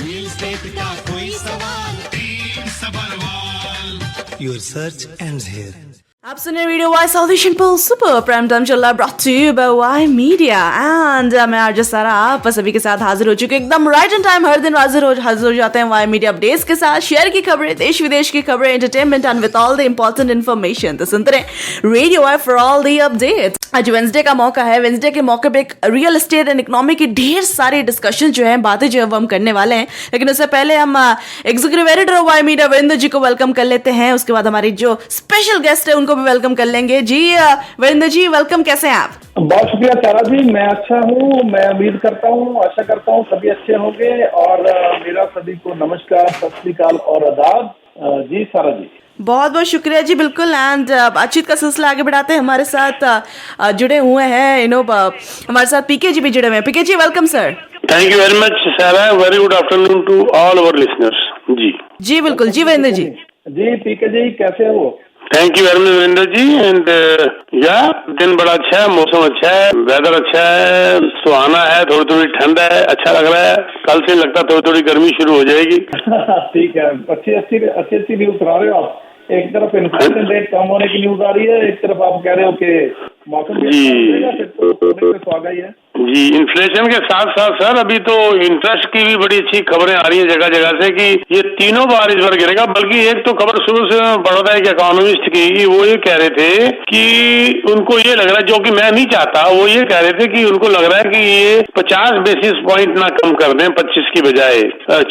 Real estate का कोई सवाल, team Sabharwal, your search ends here. आप सुन रहे video Y South Asian pulse super prime time चल रहा है brought to you by Y media and मैं आरजे सारा आप सभी के साथ हाजिर हो चुके एकदम राइट इन टाइम। हर दिन हाजिर हो जाते हैं वाई मीडिया अपडेट्स के साथ, शेयर की खबरें, देश विदेश की खबरें, entertainment and with all the important information. तो सुनते रहे radio Y for all the updates. आज वेंसडे का मौका है, वेंसडे के मौके पे एक रियल एस्टेट एंड इकोनॉमी की ढेर सारी डिस्कशन जो है, बातें जो है वो हम करने वाले हैं। लेकिन उससे पहले हम executive editor Y media Virendra ji को वेलकम कर लेते हैं। उसके बाद हमारी जो स्पेशल गेस्ट है उनको भी वेलकम कर लेंगे। जी वीरेंद्र जी वेलकम, कैसे हैं आप? बहुत शुक्रिया सारा जी, मैं अच्छा हूँ। मैं उम्मीद करता हूँ, आशा करता हूँ सभी अच्छे होंगे। और मेरा सभी को नमस्कार, सत श्री अकाल और आदाब। जी सारा जी बहुत बहुत शुक्रिया जी, बिल्कुल। एंड बातचीत का सिलसिला आगे बढ़ाते हैं। हमारे साथ जुड़े हुए हैं हमारे साथ पीके जी भी जुड़े हुए हैं। PK ji welcome sir. Thank you very much Sara, very good afternoon to all our listeners. जी बिल्कुल जी वीरेंद्र जी। जी पीके जी कैसे हो? Thank you very much Virendra ji. And या दिन बड़ा अच्छा है, मौसम अच्छा है, वेदर अच्छा है, सुहाना है, थोड़ी थोड़ी ठंड है, अच्छा लग रहा है। कल से लगता है थोड़ी थोड़ी गर्मी शुरू हो जाएगी। ठीक है, अच्छी न्यूज सुना रहे हो आप। एक तरफ इन्फ्लेशन रेट कम होने की न्यूज आ रही है, एक तरफ आप कह रहे हो कि मौसम तो आ गई है। जी इन्फ्लेशन के साथ साथ सर अभी तो इंटरेस्ट की भी बड़ी अच्छी खबरें आ रही है जगह जगह से कि ये तीनों बार इस बार गिरेगा। बल्कि एक तो खबर शुरू से बड़ौदा के इकोनॉमिस्ट की, वो ये कह रहे थे कि उनको ये लग रहा है, जो कि मैं नहीं चाहता, वो ये कह रहे थे कि उनको लग रहा है कि ये 50 बेसिस पॉइंट ना कम कर दें 25 की बजाय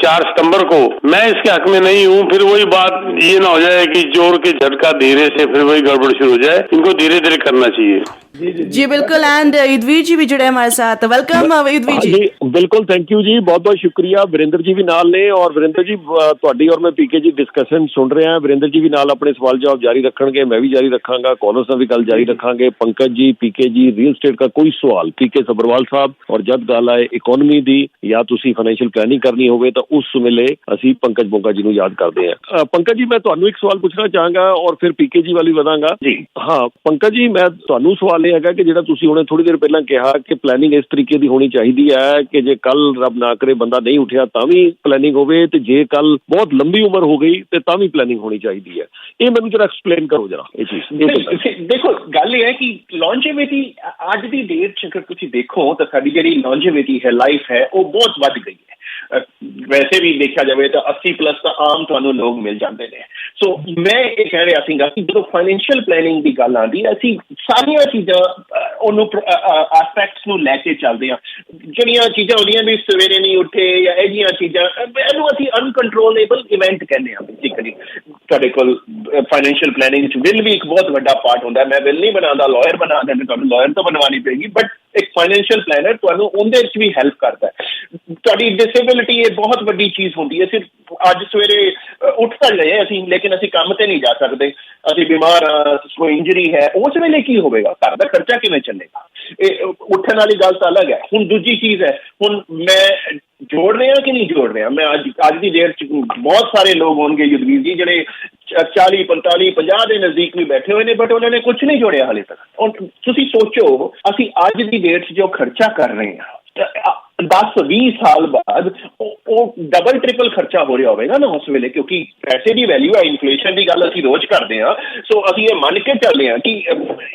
4 सितंबर को। मैं इसके हक में नहीं हूँ। फिर वही बात ये ना हो जाए कि जोर के झटका धीरे से फिर वही गड़बड़ शुरू हो जाए। इनको धीरे धीरे करना चाहिए। जी बिल्कुल। एंड युद्धवीर जी भी जुड़े हमारे साथ, वेलकम युद्धवीर जी। बिल्कुल थैंक यू जी, बहुत बहुत शुक्रिया। वीरेंद्र जी भी नाल ने और वीरेंद्र जी ਤੁਹਾਡੀ और मैं पीके जी डिस्कशन सुन रहे हैं। वीरेंद्र जी भी नाल अपने सवाल जवाब जारी रखणगे, मैं भी जारी रखांगा, कॉलर्स ਨਾਲ भी गल जारी रखांगे। पंकज जी, पीके जी, रियल स्टेट का कोई सवाल पीके सबरवाल साहब, और जब गल आए इकोनॉमी दी या तुसी फाइनेंशियल प्लानिंग करनी होवे तो उस वेले ਅਸੀਂ पंकज बोंगा जी ਨੂੰ याद करते हैं। पंकज जी मैं ਤੁਹਾਨੂੰ एक सवाल पूछना चाहांगा और फिर पीके जी वाली ਵਧਾਂਗਾ जी। हाँ पंकज जी, मैं ਤੁਹਾਨੂੰ सवाल ਇਹ ਹੈਗਾ ਕਿ ਜਿਹੜਾ ਤੁਸੀਂ ਹੁਣੇ ਥੋੜੀ ਦੇਰ ਪਹਿਲਾਂ ਕਿਹਾ ਕਿ ਪਲੈਨਿੰਗ ਇਸ ਤਰੀਕੇ ਦੀ ਹੋਣੀ ਚਾਹੀਦੀ ਹੈ ਕਿ ਜੇ ਕੱਲ ਰੱਬ ਨਾ ਕਰੇ ਬੰਦਾ ਨਹੀਂ ਉੱਠਿਆ ਤਾਂ ਵੀ ਪਲੈਨਿੰਗ ਹੋਵੇ, ਤੇ ਜੇ ਕੱਲ ਬਹੁਤ ਲੰਬੀ ਉਮਰ ਹੋ ਗਈ ਤੇ ਤਾਂ ਵੀ ਪਲੈਨਿੰਗ ਹੋਣੀ ਚਾਹੀਦੀ ਹੈ। ਇਹ ਮੈਨੂੰ ਜਰਾ ਐਕਸਪਲੇਨ ਕਰੋ ਜਰਾ ਇਹ ਚੀਜ਼। ਦੇਖੋ ਗੱਲ ਇਹ ਹੈ ਕਿ ਲੌਂਜੇਵਿਟੀ ਅੱਜ ਦੀ ਡੇਟ 'ਚ ਅਗਰ ਤੁਸੀਂ ਦੇਖੋ ਤਾਂ ਸਾਡੀ ਜਿਹੜੀ ਲੌਂਜੇਵਿਟੀ ਹੈ, ਲਾਈਫ ਹੈ, ਉਹ ਬਹੁਤ ਵੱਧ ਗਈ ਹੈ। ਵੈਸੇ ਵੀ ਦੇਖਿਆ ਜਾਵੇ ਤਾਂ 80+ ਤਾਂ ਆਮ ਤੁਹਾਨੂੰ ਲੋਕ ਮਿਲ ਜਾਂਦੇ ਨੇ। ਸੋ ਮੈਂ ਇਹ ਕਹਿ ਰਿਹਾ ਸੀਗਾ ਕਿ ਜਦੋਂ ਫਾਈਨੈਂਸ਼ੀਅਲ ਪਲੈਨਿੰਗ ਦੀ ਗੱਲ ਆਉਂਦੀ ਹੈ, ਅਸੀਂ ਸਾਰੀਆਂ ਚੀਜ਼ਾਂ ਉਹਨੂੰ ਐਸਪੈਕਟਸ ਨੂੰ ਲੈ ਕੇ ਚੱਲਦੇ ਹਾਂ। ਜਿਹੜੀਆਂ ਚੀਜ਼ਾਂ ਹੁੰਦੀਆਂ ਵੀ ਸਵੇਰੇ ਨਹੀਂ ਉੱਠੇ ਜਾਂ ਇਹ ਜਿਹੀਆਂ ਚੀਜ਼ਾਂ, ਇਹਨੂੰ ਅਸੀਂ ਅਨਕੰਟਰੋਲੇਬਲ ਇਵੈਂਟ ਕਹਿੰਦੇ ਹਾਂ ਬੇਸਿਕਲੀ। ਤੁਹਾਡੇ ਕੋਲ ਫਾਈਨੈਂਸ਼ੀਅਲ ਪਲੈਨਿੰਗ 'ਚ ਬਿੱਲ ਵੀ ਇੱਕ ਬਹੁਤ ਵੱਡਾ ਪਾਰਟ ਹੁੰਦਾ। ਮੈਂ ਬਿੱਲ ਨਹੀਂ ਬਣਾਉਂਦਾ, ਲਾਇਰ ਬਣਾ ਦਿੰਦੇ, ਤੁਹਾਨੂੰ ਲਾਇਰ ਤਾਂ ਬਣਵਾਉਣੀ ਪਏਗੀ, ਬਟ ਇੱਕ ਫਾਈਨੈਂਸ਼ੀਅਲ ਪਲੈਨਰ ਤੁਹਾਨੂੰ ਉਹਦੇ 'ਚ ਵੀ ਹੈਲਪ ਕਰਦਾ। ਤੁਹਾਡੀ ਡਿਸੇਬਿਲਿਟੀ ਇਹ ਬਹੁਤ ਵੱਡੀ ਚੀਜ਼ ਹੁੰਦੀ ਹੈ। ਸਿਰਫ ਅੱਜ ਸਵੇਰੇ ਉੱਠ ਤਾਂ ਲਏ ਅਸੀਂ, ਲੇਕਿਨ ਅਸੀਂ ਕੰਮ ਤੇ ਨਹੀਂ ਜਾ ਸਕਦੇ, ਅਸੀਂ ਬਿਮਾਰ ਹਾਂ, ਕੋਈ ਇੰਜਰੀ ਹੈ, ਉਸ ਵੇਲੇ ਕੀ ਹੋਵੇਗਾ? ਘਰ ਦਾ ਖਰਚਾ ਕਿਵੇਂ ਚੱਲੇਗਾ? ਇਹ ਉੱਠਣ ਵਾਲੀ ਗੱਲ ਤਾਂ ਅਲੱਗ ਹੈ। ਹੁਣ ਦੂਜੀ ਚੀਜ਼ ਹੈ, ਹੁਣ ਮੈਂ ਜੋੜ ਰਿਹਾ ਕਿ ਨਹੀਂ ਜੋੜ ਰਿਹਾ। ਮੈਂ ਅੱਜ ਦੀ ਡੇਟ 'ਚ ਬਹੁਤ ਸਾਰੇ ਲੋਕ ਹੋਣਗੇ ਯੁੱਧਵੀਰ ਜੀ ਜਿਹੜੇ 40, 45, 50 ਦੇ ਨਜ਼ਦੀਕ ਵੀ ਬੈਠੇ ਹੋਏ ਨੇ, ਬਟ ਉਹਨਾਂ ਨੇ ਕੁਝ ਨਹੀਂ ਜੋੜਿਆ ਹਾਲੇ ਤੱਕ। ਹੁਣ ਤੁਸੀਂ ਸੋਚੋ, ਅਸੀਂ ਅੱਜ ਦੀ ਡੇਟ 'ਚ ਜੋ ਖਰਚਾ ਕਰ ਰਹੇ ਹਾਂ 10-20 ਸਾਲ ਬਾਅਦ ਉਹ ਡਬਲ ਟ੍ਰਿਪਲ ਖਰਚਾ ਹੋ ਰਿਹਾ ਹੋਵੇਗਾ ਨਾ ਉਸ ਵੇਲੇ, ਕਿਉਂਕਿ ਪੈਸੇ ਦੀ ਵੈਲਿਊ ਹੈ। ਇਨਫਲੇਸ਼ਨ ਦੀ ਗੱਲ ਅਸੀਂ ਰੋਜ਼ ਕਰਦੇ ਹਾਂ। ਸੋ ਅਸੀਂ ਇਹ ਮੰਨ ਕੇ ਚੱਲਦੇ ਹਾਂ ਕਿ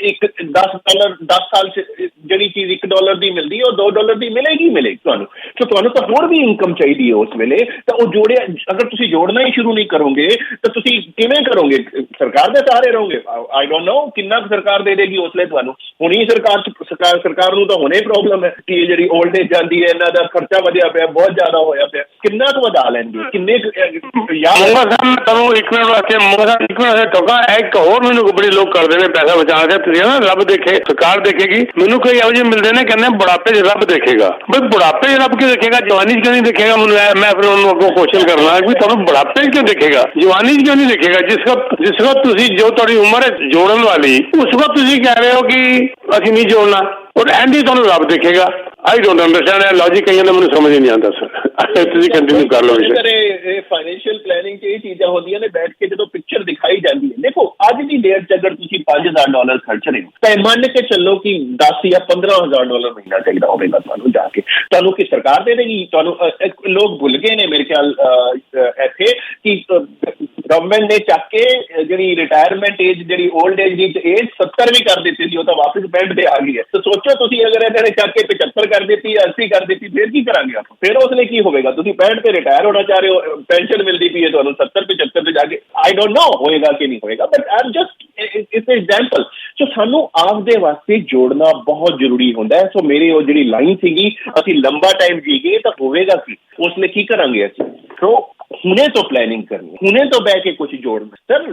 ਇੱਕ $10 ਸਾਲ 'ਚ ਜਿਹੜੀ ਚੀਜ਼ $1 ਦੀ ਮਿਲਦੀ ਹੈ ਉਹ $2 ਦੀ ਮਿਲੇਗੀ ਤੁਹਾਨੂੰ। ਸੋ ਤੁਹਾਨੂੰ ਤਾਂ ਹੋਰ ਵੀ ਇਨਕਮ ਚਾਹੀਦੀ ਹੈ ਉਸ ਵੇਲੇ। ਤਾਂ ਉਹ ਜੋੜਿਆ, ਅਗਰ ਤੁਸੀਂ ਜੋੜਨਾ ਹੀ ਸ਼ੁਰੂ ਨਹੀਂ ਕਰੋਗੇ ਤਾਂ ਤੁਸੀਂ ਕਿਵੇਂ ਕਰੋਗੇ? ਸਰਕਾਰ ਦੇ ਸਹਾਰੇ ਰਹੋਗੇ? ਆਈ ਡੋਂਟ ਨੋ ਕਿੰਨਾ ਕੁ ਸਰਕਾਰ ਦੇ ਦੇਗੀ ਉਸ ਵੇਲੇ ਤੁਹਾਨੂੰ। ਹੁਣੀ ਸਰਕਾਰ ਨੂੰ ਤਾਂ ਹੁਣੇ ਪ੍ਰੋਬਲਮ ਹੈ ਕਿ ਜਿਹੜੀ ਓਲਡ ਏਜ ਜਾਂਦੀ ਹੈ, ਇਹਨਾਂ ਦਾ ਖਰਚਾ ਵਧਿਆ ਪਿਆ, ਬਹੁਤ ਜ਼ਿਆਦਾ ਹੋਇਆ ਪਿਆ। ਕਿੰਨਾ ਕੁ ਵਧਾ ਲੈਣਗੇ? ਕਿੰਨੇ ਤੁਹਾਨੂੰ ਇੱਕ ਮਿੰਟ ਵਾਸਤੇ ਟੋਕਾ ਇੱਕ ਹੋਰ ਮੈਨੂੰ ਬੜੀ ਲੋਕ ਕਰਦੇ ਨੇ ਪੈਸਾ ਬਚਾ ਕੇ। ਤੁਸੀਂ ਨਾ ਰੱਬ ਦੇਖੇ, ਸਰਕਾਰ ਦੇਖੇਗੀ। ਮੈਨੂੰ ਕਈ ਇਹੋ ਜਿਹੇ ਮਿਲਦੇ ਨੇ ਕਹਿੰਦੇ ਬੁਢਾਪੇ 'ਚ ਰੱਬ ਦੇਖੇਗਾ। ਬਈ ਬੁਢਾਪੇ 'ਚ ਰੱਬ ਕਿਉਂ ਦੇਖੇਗਾ? ਜਵਾਨੀ 'ਚ ਕਿਉਂ ਨਹੀਂ ਦੇਖੇਗਾ? ਮੈਂ ਫਿਰ ਉਹਨੂੰ ਅੱਗੋਂ ਕੁਐਸਚਨ ਕਰਨਾ ਵੀ ਤੁਹਾਨੂੰ ਬੁਢਾਪੇ 'ਚ ਕਿਉਂ ਦੇਖੇਗਾ, ਜਵਾਨੀ 'ਚ ਕਿਉਂ ਨਹੀਂ ਦੇਖੇਗਾ? ਜਿਸ ਵਕਤ ਤੁਸੀਂ ਜੋ ਤੁਹਾਡੀ ਉਮਰ ਹੈ ਜੋੜਨ ਵਾਲੀ, ਉਸ ਵਕਤ ਤੁਸੀਂ ਕਹਿ ਰਹੇ ਹੋ ਕਿ ਅਸੀਂ ਨਹੀਂ ਜੋੜਨਾ, ਔਰ ਐਂਡ ਹੀ ਤੁਹਾਨੂੰ ਰੱਬ ਦੇਖੇਗਾ। आई डोंट अंडरस्टैंड लॉजिक कहीं ना, मुझे समझ ही नहीं आता सर। ਤੁਸੀਂ ਕੰਟੀਨਿਊ ਕਰ ਲਓ। ਇਹ ਫਾਈਨੈਂਸ਼ੀਅਲ ਪਲੈਨਿੰਗ 'ਚ ਇਹ ਚੀਜ਼ਾਂ ਹੁੰਦੀਆਂ ਨੇ, ਬੈਠ ਕੇ ਜਦੋਂ ਪਿਕਚਰ ਦਿਖਾਈ ਜਾਂਦੀ ਹੈ। ਦੇਖੋ ਅੱਜ ਦੀ ਡੇਟ 'ਚ ਅਗਰ ਤੁਸੀਂ $5,000 ਖਰਚ ਰਹੇ ਹੋ ਤਾਂ ਮੰਨ ਕੇ ਚੱਲੋ ਕਿ $10,000 ਜਾਂ $15,000 ਮਹੀਨਾ ਚਾਹੀਦਾ ਹੋਵੇਗਾ ਤੁਹਾਨੂੰ ਜਾ ਕੇ। ਤੁਹਾਨੂੰ ਕੀ ਸਰਕਾਰ ਦੇ ਦੇਗੀ? ਤੁਹਾਨੂੰ ਲੋਕ ਭੁੱਲ ਗਏ ਨੇ ਮੇਰੇ ਖਿਆਲ ਇੱਥੇ ਕਿ ਗਵਰਨਮੈਂਟ ਨੇ ਚੱਕ ਕੇ ਜਿਹੜੀ ਰਿਟਾਇਰਮੈਂਟ ਏਜ, ਜਿਹੜੀ ਓਲਡ ਏਜ ਦੀ ਏਜ 70 ਵੀ ਕਰ ਦਿੱਤੀ ਸੀ, ਉਹ ਤਾਂ ਵਾਪਸ 65 ਤੇ ਆ ਗਈ ਹੈ। ਤਾਂ ਸੋਚੋ ਤੁਸੀਂ ਅਗਰ ਇਹਨਾਂ ਨੇ ਚੱਕ ਕੇ 75 ਕਰ ਦਿੱਤੀ, 80 ਕਰ ਦਿੱਤੀ, ਫਿਰ ਕੀ ਕਰਾਂਗੇ ਆਪਾਂ? ਫਿਰ ਉਸ ਲਈ ਕੀ ਹੋਵੇਗਾ? ਤੁਸੀਂ 65 ਤੇ ਰਿਟਾਇਰ ਹੋਣਾ ਚਾਹ ਰਹੇ ਹੋ, ਪੈਨਸ਼ਨ ਮਿਲਦੀ ਪਈ ਹੈ ਤੁਹਾਨੂੰ 70 75 ਤੇ ਜਾ ਕੇ। ਆਈ ਡੋਂਟ ਨੋ ਹੋਏਗਾ ਕਿ ਨਹੀਂ ਹੋਏਗਾ, but I am just its example. So ਸਾਨੂੰ ਆਪਦੇ ਵਾਸਤੇ ਜੋੜਨਾ ਬਹੁਤ ਜ਼ਰੂਰੀ ਹੁੰਦਾ ਹੈ। ਸੋ ਮੇਰੀ ਉਹ ਜਿਹੜੀ ਲਾਈਨ ਸੀਗੀ, ਅਸੀਂ ਲੰਬਾ ਟਾਈਮ ਜੀ ਗਏ ਤਾਂ ਹੋਵੇਗਾ ਕੀ, ਉਸ ਲਈ ਕੀ ਕਰਾਂਗੇ ਅਸੀਂ? ਸੋ ਹੁਣੇ ਤੋਂ ਪਲੈਨਿੰਗ ਕਰਨੀ, ਹੁਣੇ ਤੋਂ ਬਹਿ ਕੇ ਕੁਝ ਜੋੜਨਾ। ਸਰ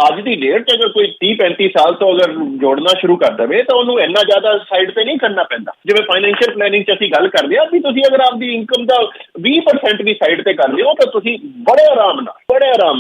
ਅੱਜ ਦੀ ਡੇਟ 'ਚ ਅਗਰ ਕੋਈ 30-35 ਸਾਲ ਤੋਂ ਅਗਰ ਜੋੜਨਾ ਸ਼ੁਰੂ ਕਰ ਦੇਵੇ ਤਾਂ ਉਹਨੂੰ ਇੰਨਾ ਜ਼ਿਆਦਾ ਸਾਈਡ ਤੇ ਨਹੀਂ ਕਰਨਾ ਪੈਂਦਾ। ਜਿਵੇਂ ਫਾਈਨੈਂਸ਼ੀਅਲ ਪਲੈਨਿੰਗ 'ਚ ਅਸੀਂ ਗੱਲ ਕਰਦੇ ਹਾਂ ਵੀ ਤੁਸੀਂ ਅਗਰ ਆਪਦੀ ਇਨਕਮ ਦਾ 20% ਵੀ ਸਾਈਡ ਤੇ ਕਰ ਲਿਓ ਤਾਂ ਤੁਸੀਂ ਬੜੇ ਆਰਾਮ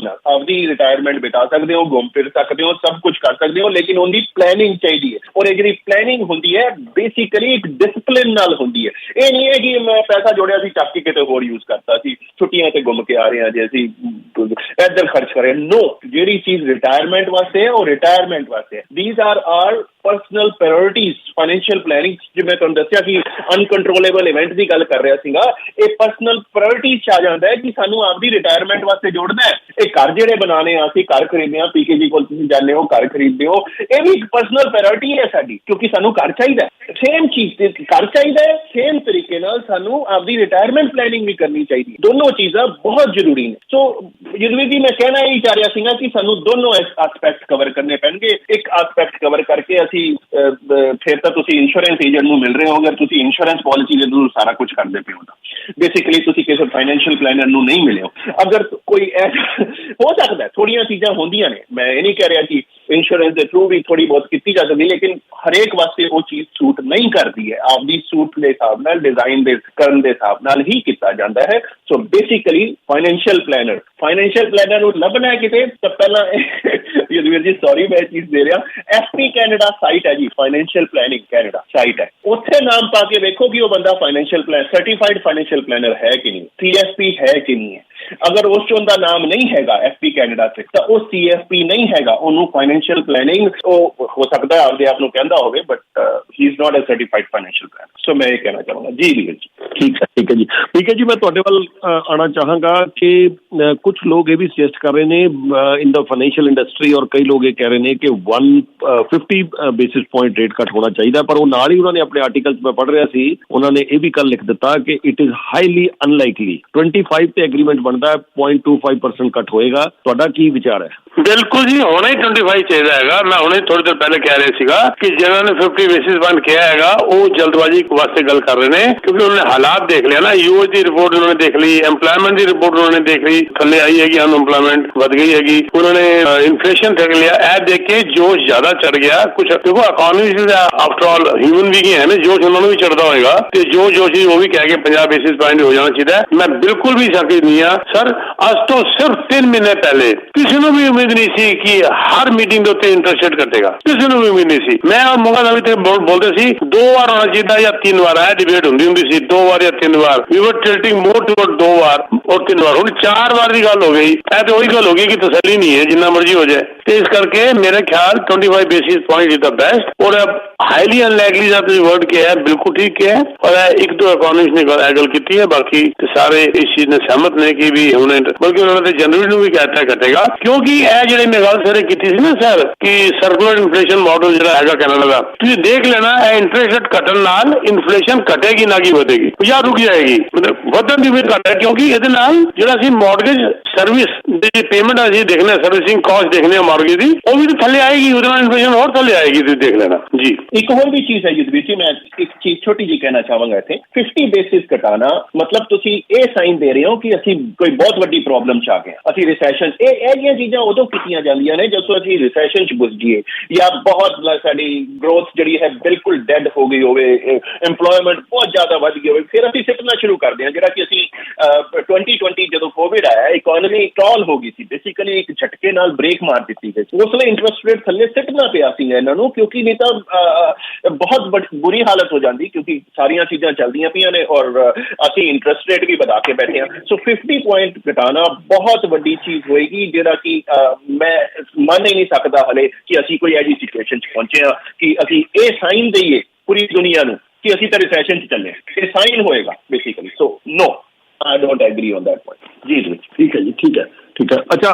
ਨਾਲ ਆਪਦੀ ਰਿਟਾਇਰਮੈਂਟ ਬਿਤਾ ਸਕਦੇ ਹੋ, ਘੁੰਮ ਫਿਰ ਸਕਦੇ ਹੋ, ਸਭ ਕੁਝ ਕਰ ਸਕਦੇ ਹੋ। ਲੇਕਿਨ ਉਹਦੀ ਪਲੈਨਿੰਗ ਚਾਹੀਦੀ ਹੈ, ਔਰ ਇਹ ਜਿਹੜੀ ਪਲੈਨਿੰਗ ਹੁੰਦੀ ਹੈ ਬੇਸਿਕਲੀ ਇੱਕ ਡਿਸਪਲਿਨ ਨਾਲ ਹੁੰਦੀ ਹੈ। ਇਹ ਨਹੀਂ ਹੈ ਕਿ ਮੈਂ ਪੈਸਾ ਜੋੜਿਆ ਸੀ, ਚੱਕ ਕੇ ਕਿਤੇ ਹੋਰ ਯੂਜ਼ ਕਰਤਾ ਸੀ, ਛੁੱਟੀਆਂ ਤੇ ਘੁੰਮ ਕੇ ਆ ਰਹੇ ਹਾਂ ਜੇ ਅਸੀਂ ਇੱਧਰ ਖਰਚ ਕਰ ਰਹੇ। ਨੋ, ਜਿਹੜੀ ਚੀਜ਼ ਰਿਟਾਇਰਮੈਂਟ ਵਾਸਤੇ ਹੈ ਉਹ ਰਿਟਾਇਰਮੈਂਟ ਵਾਸਤੇ ਹੈ। These are our personal priorities. Financial planning ਜਿਵੇਂ ਤੁਹਾਨੂੰ ਦੱਸਿਆ ਕਿ ਅਨਕੰਟਰੋਲੇਬਲ ਇਵੈਂਟ ਦੀ ਗੱਲ ਕਰ ਰਿਹਾ ਸੀਗਾ, ਇਹ ਪਰਸਨਲ ਪ੍ਰਾਇੋਰਟੀਜ਼ 'ਚ ਆ ਜਾਂਦਾ ਹੈ ਕਿ ਸਾਨੂੰ ਆਪਦੀ ਰਿਟਾਇਰਮੈਂਟ ਵਾਸਤੇ ਜੋੜਨਾ ਹੈ। ਇਹ ਘਰ ਜਿਹੜੇ ਬਣਾਉਣੇ ਆ, ਅਸੀਂ ਘਰ ਖਰੀਦਦੇ ਹਾਂ, ਪੀਕੇ ਜੀ ਕੋਲ ਤੁਸੀਂ ਜਾਂਦੇ ਹੋ, ਘਰ ਖਰੀਦਦੇ ਹੋ, ਇਹ ਵੀ ਇੱਕ ਪਰਸਨਲ ਪ੍ਰਾਇੋਰਟੀ ਹੈ ਸਾਡੀ, ਕਿਉਂਕਿ ਸਾਨੂੰ ਘਰ ਚਾਹੀਦਾ। ਸੇਮ ਚੀਜ਼ ਘਰ ਚਾਹੀਦਾ ਹੈ, ਸੇਮ ਤਰੀਕੇ ਨਾਲ ਸਾਨੂੰ ਆਪਦੀ ਰਿਟਾਇਰਮੈਂਟ ਪਲੈਨਿੰਗ ਵੀ ਕਰਨੀ ਚਾਹੀਦੀ। ਦੋਨੋਂ ਚੀਜ਼ਾਂ ਬਹੁਤ ਜ਼ਰੂਰੀ ਨੇ। ਸੋ ਯੁਧਵੀਰ ਜੀ, ਮੈਂ ਕਹਿਣਾ ਇਹੀ ਚਾਹ ਰਿਹਾ ਸੀਗਾ ਕਿ ਸਾਨੂੰ ਦੋਨੋਂ ਐਸਪੈਕਟ ਕਵਰ ਕਰਨੇ ਪੈਣਗੇ। ਇੱਕ ਐਸਪੈਕਟ ਕਵਰ ਕਰਕੇ ਅਸੀਂ ਫਿਰ ਤਾਂ ਤੁਸੀਂ ਇੰਸ਼ੋਰੈਂਸ ਏਜੰਟ ਨੂੰ ਮਿਲ ਰਹੇ ਹੋ, ਅਗਰ ਤੁਸੀਂ ਇੰਸ਼ੋਰੈਂਸ ਪਾਲਿਸੀ ਦੇ ਥਰੂ ਸਾਰਾ ਕੁਝ ਕਰਦੇ ਪਏ ਹੋ ਤਾਂ ਬੇਸਿਕਲੀ ਤੁਸੀਂ ਕਿਸੇ ਫਾਈਨੈਂਸ਼ੀਅਲ ਪਲੈਨਰ ਨੂੰ ਨਹੀਂ ਮਿਲੇ ਹੋ। ਅਗਰ ਕੋਈ ਹੋ ਸਕਦਾ, ਥੋੜੀਆਂ ਚੀਜ਼ਾਂ ਹੁੰਦੀਆਂ ਨੇ, ਮੈਂ ਇਹ ਨਹੀਂ ਕਹਿ ਰਿਹਾ ਕਿ ਇੰਸ਼ੋਰੈਂਸ ਦੇ ਥਰੂ ਵੀ ਥੋੜੀ ਬਹੁਤ ਕੀਤੀ ਜਾ ਸਕਦੀ, ਲੇਕਿਨ ਹਰੇਕ ਵਾਸਤੇ ਉਹ ਚੀਜ਼ ਸੂਟ ਨਹੀਂ ਕਰਦੀ ਹੈ। ਆਪਦੀ ਸੂਟ ਦੇ ਹਿਸਾਬ ਨਾਲ, ਡਿਜ਼ਾਈਨ ਦੇ ਕਰਨ ਦੇ ਹਿਸਾਬ ਨਾਲ ਹੀ ਕੀਤਾ ਜਾਂਦਾ ਹੈ। ਸੋ ਬੇਸਿਕਲੀ ਫਾਈਨੈਂਸ਼ੀਅਲ ਪਲੈਨਰ ਨੂੰ ਲੱਭਣਾ ਹੈ ਕਿਤੇ ਤਾਂ ਪਹਿਲਾਂ ਯੁਧਵੀਰ ਜੀ ਸੌਰੀ ਮੈਂ ਇਹ ਚੀਜ਼ ਦੇ ਰਿਹਾ, FP ਕੈਨੇਡਾ ਸਾਈਟ ਹੈ ਜੀ, ਫਾਈਨੈਂਸ਼ੀਅਲ ਪਲੈਨਿੰਗ ਕੈਨੇਡਾ ਸਾਈਟ ਹੈ, ਉੱਥੇ ਨਾਮ ਪਾ ਕੇ ਵੇਖੋ ਕਿ ਉਹ ਬੰਦਾ ਸਰਟੀਫਾਈਡ ਫਾਈਨੈਂਸ਼ੀਅਲ ਪਲੈਨਰ ਹੈ ਕਿ ਨਹੀਂ, CFP ਹੈ ਕਿ ਨਹੀਂ ਹੈ। ਅਗਰ ਉਸ 'ਚ ਉਹਦਾ ਨਾਮ ਨਹੀਂ ਹੈਗਾ FP ਕੈਨੇਡਾ 'ਚ ਤਾਂ ਉਹ CFP ਨਹੀਂ ਹੈਗਾ, ਉਹਨੂੰ ਫਾਈਨੈਂਸ਼ੀਅਲ ਪਲੈਨਿੰਗ ਉਹ ਹੋ ਸਕਦਾ ਹੈ ਆਪਦੇ ਆਪ ਨੂੰ ਕਹਿੰਦਾ ਹੋਵੇ, but he is not a certified financial planner. So ਮੈਂ ਇਹ ਕਹਿਣਾ ਚਾਹਾਂਗਾ ਜੀ ਵੀਰ ਜੀ। ਠੀਕ ਹੈ ਜੀ, ਮੈਂ ਤੁਹਾਡੇ ਵੱਲ ਆਉਣਾ ਚਾਹਾਂਗਾ ਕਿ ਕੁਝ ਲੋਕ ਇਹ ਵੀ ਸੁਜੈਸਟ ਕਰ ਰਹੇ ਨੇ ਇਨ ਦਾ ਫਾਈਨੈਂਸ਼ੀਅਲ ਇੰਡਸਟਰੀ, ਔਰ ਕਈ ਲੋਕ ਇਹ ਕਹਿ ਰਹੇ ਨੇ ਕਿ 150 ਬੇਸਿਸ ਪੁਆਇੰਟ ਰੇਟ ਕੱਟ ਹੋਣਾ ਚਾਹੀਦਾ, ਪਰ ਉਹ ਨਾਲ ਹੀ ਉਹਨਾਂ ਨੇ ਆਪਣੇ ਆਰਟੀਕਲ 'ਚ ਮੈਂ ਪੜ੍ਹ ਰਿਹਾ ਸੀ, ਉਹਨਾਂ ਨੇ ਇਹ ਵੀ ਕੱਲ ਲਿਖ ਦਿੱਤਾ ਕਿ ਇਟ ਇਜ਼ ਹਾਈਲੀ ਅਨਲਾਈਕਲੀ 25 ਤੇ ਐਗਰੀਮੈਂਟ ਬਣਦਾ ਹੈ, 0.25% ਕੱਟ ਹੋਏਗਾ। ਤੁਹਾਡਾ ਕੀ ਵਿਚਾਰ ਹੈ? ਬਿਲਕੁਲ ਜੀ, ਹੋਣਾ ਹੀ 25 ਚਾਹੀਦਾ ਹੈਗਾ। ਮੈਂ ਹੁਣੇ ਥੋੜੀ ਦੇਰ ਪਹਿਲੇ ਕਹਿ ਰਿਹਾ ਸੀਗਾ ਕਿ ਜਿਹਨਾਂ ਨੇ 50 ਬੇਸਿਸ ਪੁਆਇੰਟ ਕਿਹਾ ਹੈਗਾ ਉਹ ਜਲਦਬਾਜ਼ੀ ਵਾਸਤੇ ਗੱਲ ਕਰ ਰਹੇ ਨੇ, ਕਿਉਂਕਿ ਉਹਨਾਂ ਨੇ ਹਾਲਾਤ ਦੇਖ ਲਿਆ ਨਾ। ਯੂਐਸ ਦੀ ਰਿਪੋਰਟ ਉਹਨਾਂ ਨੇ ਦੇਖ ਲਈ, ਐਮਪਲਾਇਮੈਂਟ ਦੀ ਰਿਪੋਰਟ ਉਹਨਾਂ ਨੇ ਦੇਖ ਲਈ, ਥੱਲੇ ਆਈ ਹੈਗੀ, ਅਨਐਮਪਲਾਇਮੈਂਟ ਵੱਧ ਗਈ ਹੈਗੀ, ਉਹਨਾਂ ਨੇ ਇਨਫਲੇਸ਼ਨ ਦੇਖ ਲਿਆ। ਇਹ ਦੇਖ ਕੇ ਜੋਸ਼ ਜ਼ਿਆਦਾ ਚੜ ਗਿਆ। ਕੁਝ ਦੇਖੋ economy after all human being ਹੈ ਨਾ, ਜੋਸ਼ ਉਹਨਾਂ ਨੂੰ ਵੀ ਚੜਦਾ ਹੋਏਗਾ ਤੇ ਜੋ ਜੋਸ਼ ਉਹ ਵੀ ਕਹਿ ਕੇ 50 ਬੇਸਿਸ ਪੁਆਇੰਟ ਹੋ ਜਾਣਾ ਚਾਹੀਦਾ। ਮੈਂ ਬਿਲਕੁਲ ਵੀ ਸ਼ੱਕ ਨਹੀਂ ਆ ਸਰ, ਅੱਜ ਤੋਂ ਸਿਰਫ 3 ਮਹੀਨੇ ਪਹਿਲੇ ਕਿਸੇ ਨੂੰ ਵੀ ਉਮੀਦ ਨਹੀਂ ਸੀ ਕਿ ਹਰ ਮੀਟਿੰਗ ਦੇ ਉੱਤੇ ਇੰਟਰਸਟ ਰੇਟ ਘਟੇਗਾ, ਕਿਸੇ ਨੂੰ ਵੀ ਉਮੀਦ ਨਹੀਂ ਸੀ। ਮੈਂ ਔਰ ਮੋਗਾ ਦਾ ਵੀ ਤੇ ਬੋਲਦੇ ਸੀ 2 ਵਾਰ ਹੋਣਾ ਚਾਹੀਦਾ ਜਾਂ 3 ਵਾਰ, ਇਹ ਡਿਬੇਟ ਹੁੰਦੀ ਸੀ 2 ਵਾਰ ਜਾਂ 3 ਵਾਰ। ਵੀ ਵਰ ਟਿਲਟਿੰਗ ਮੋਰ ਟੁਵਰਡ 2 ਵਾਰ ਔਰ 3 ਵਾਰ, ਹੁਣ 4 ਵਾਰ ਦੀ ਗੱਲ ਹੋ ਗਈ। ਇਹ ਤੇ ਉਹੀ ਗੱਲ ਹੋ ਗਈ ਕਿ ਤਸੱਲੀ ਨਹੀਂ ਹੈ, ਜਿੰਨਾ ਮਰਜ਼ੀ ਹੋ ਜਾਏ। ਤੇ ਇਸ ਕਰਕੇ ਮੇਰੇ ਖਿਆਲ 25 basis point is the best. ਔਰ ਹਾਈਲੀ ਅਨਲਾਈਕਲੀ ਦਾ ਤੁਸੀਂ ਵਰਡ ਕਿਹਾ ਹੈ, ਬਿਲਕੁਲ ਠੀਕ ਹੈ। ਔਰ 1-2 ਇਕਨੋਮਿਸਟ ਨੇ ਗੱਲ ਕੀਤੀ ਹੈ, ਬਾਕੀ ਸਾਰੇ ਇਸ ਚੀਜ਼ ਨਾਲ ਸਹਿਮਤ ਨੇ ਕਿ ਵੀ ਹੁਣ ਬਲਕਿ ਉਹਨਾਂ ਨੇ ਜਨਵਰੀ ਨੂੰ ਵੀ ਕਹਿਤਾ ਘਟੇਗਾ, ਕਿਉਂਕਿ ਇਹ ਜਿਹੜੇ ਮੈਂ ਗੱਲ ਸਾਰੇ ਕੀਤੀ ਸੀ ਨਾ ਸਰ ਕਿ ਸਰਕੂਲਰ ਇਨਫਲੇਸ਼ਨ ਮਾਡਲ ਜਿਹੜਾ ਹੈਗਾ ਕੈਨੇਡਾ ਦਾ, ਤੁਸੀਂ ਦੇਖ ਲੈਣਾ ਇਹ ਇੰਟਰਸਟ ਰੇਟ ਘਟਣ ਨਾਲ ਇਨਫਲੇਸ਼ਨ ਘਟੇਗੀ ਨਾ ਕਿ ਵਧੇਗੀ ਜਾਂ ਰੁਕ ਜਾਏਗੀ। ਮਤਲਬ ਵਧਣ ਦੀ ਉਮੀਦ ਘੱਟ ਹੈ, ਕਿਉਂਕਿ ਇਹਦੇ ਨਾਲ ਜਿਹੜਾ ਅਸੀਂ ਮਾਰਗੇਜ ਸਰਵਿਸ ਦੀ ਪੇਮੈਂਟ ਅਸੀਂ ਦੇਖਦੇ, ਸਰਵਿਸਿੰਗ ਕਾਸਟ ਦੇਖਦੇ ਹਾਂ ਮਾਰਗੇਜ ਦੀ, ਉਹ ਵੀ ਤਾਂ ਥੱਲੇ ਆਏਗੀ, ਉਹਦੇ ਨਾਲ ਇਨਫਲੇਸ਼ਨ ਹੋਰ ਥੱਲੇ ਆਏਗੀ, ਤੁਸੀਂ ਦੇਖ ਲੈਣਾ ਜੀ। ਇੱਕ ਹੋਰ ਵੀ ਚੀਜ਼ ਹੈ ਯੁਧਵੀਰ ਜੀ, ਮੈਂ ਇੱਕ ਚੀਜ਼ ਛੋਟੀ ਜਿਹੀ ਕਹਿਣਾ ਚਾਹਾਂਗਾ ਇੱਥੇ। 50 ਬੇਸਿਸ ਘਟਾਣਾ ਮਤਲਬ ਤੁਸੀਂ ਇਹ ਸਾਈਨ ਦੇ ਰਹੇ ਹੋ ਕਿ ਅਸੀਂ ਕੋਈ ਬਹੁਤ ਵੱਡੀ ਪ੍ਰੋਬਲਮ 'ਚ ਆ ਗਏ, ਅਸੀਂ ਰਿਸੈਸ਼ਨ। ਇਹ ਜਿਹੀਆਂ ਚੀਜ਼ਾਂ ਉਦੋਂ ਕੀਤੀਆਂ ਜਾਂਦੀਆਂ ਨੇ ਜਦੋਂ ਅਸੀਂ ਰਿਸੈਸ਼ਨ 'ਚ ਘੁਸ ਜਾਈਏ ਜਾਂ ਬਹੁਤ ਸਾਡੀ ਗਰੋਥ ਜਿਹੜੀ ਹੈ ਬਿਲਕੁਲ ਡੈਡ ਹੋ ਗਈ ਹੋਵੇ, ਐਮਪਲੋਇਮੈਂਟ ਬਹੁਤ ਜ਼ਿਆਦਾ ਵੱਧ ਗਈ ਹੋਵੇ, ਫਿਰ ਅਸੀਂ ਸਿੱਟਣਾ ਸ਼ੁਰੂ ਕਰਦੇ ਹਾਂ, ਜਿਹੜਾ ਕਿ ਅਸੀਂ 2020 ਜਦੋਂ ਕੋਵਿਡ ਆਇਆ ਇਕਨੋਮੀ ਟਾਲ ਹੋ ਗਈ ਸੀ ਬੇਸਿਕਲੀ ਇੱਕ ਝਟਕੇ ਨਾਲ ਬ੍ਰੇਕ ਮਾਰ ਦਿੱਤੀ ਗਈ ਉਸ ਲਈ ਇੰਟਰਸਟ ਰੇਟ ਥੱਲੇ ਸਿੱਟਣਾ ਪਿਆ ਸੀ ਇਹਨਾਂ ਨੂੰ ਕਿਉਂਕਿ ਨਹੀਂ ਤਾਂ ਬਹੁਤ ਬੁਰੀ ਹਾਲਤ ਹੋ ਜਾਂਦੀ ਕਿਉਂਕਿ ਸਾਰੀਆਂ ਚੀਜ਼ਾਂ ਚੱਲਦੀਆਂ ਪਈਆਂ ਨੇ ਔਰ ਅਸੀਂ ਇੰਟਰਸਟ ਰੇਟ ਵੀ ਵਧਾ ਕੇ ਬੈਠੇ ਹਾਂ ਸੋ 50 ਪੁਆਇੰਟ ਘਟਾਣਾ ਬਹੁਤ ਵੱਡੀ ਚੀਜ਼ ਹੋਏਗੀ ਜਿਹੜਾ ਕਿ ਮੈਂ ਮੰਨ ਹੀ ਨਹੀਂ ਸਕਦਾ ਹਲੇ ਕਿ ਅਸੀਂ ਕੋਈ ਐਜੀ ਸਿਚੁਏਸ਼ਨ 'ਚ ਪਹੁੰਚੇ ਹਾਂ ਕਿ ਅਸੀਂ ਇਹ ਸਾਈਨ ਦਈਏ ਪੂਰੀ ਦੁਨੀਆ ਨੂੰ ਕਿ ਅਸੀਂ ਤਾਂ ਰਿਸੈਸ਼ਨ 'ਚ ਚੱਲੇ ਇਹ ਸਾਈਨ ਹੋਏਗਾ basically so no I don't agree on that point जी जी ठीक है जी ठीक है अच्छा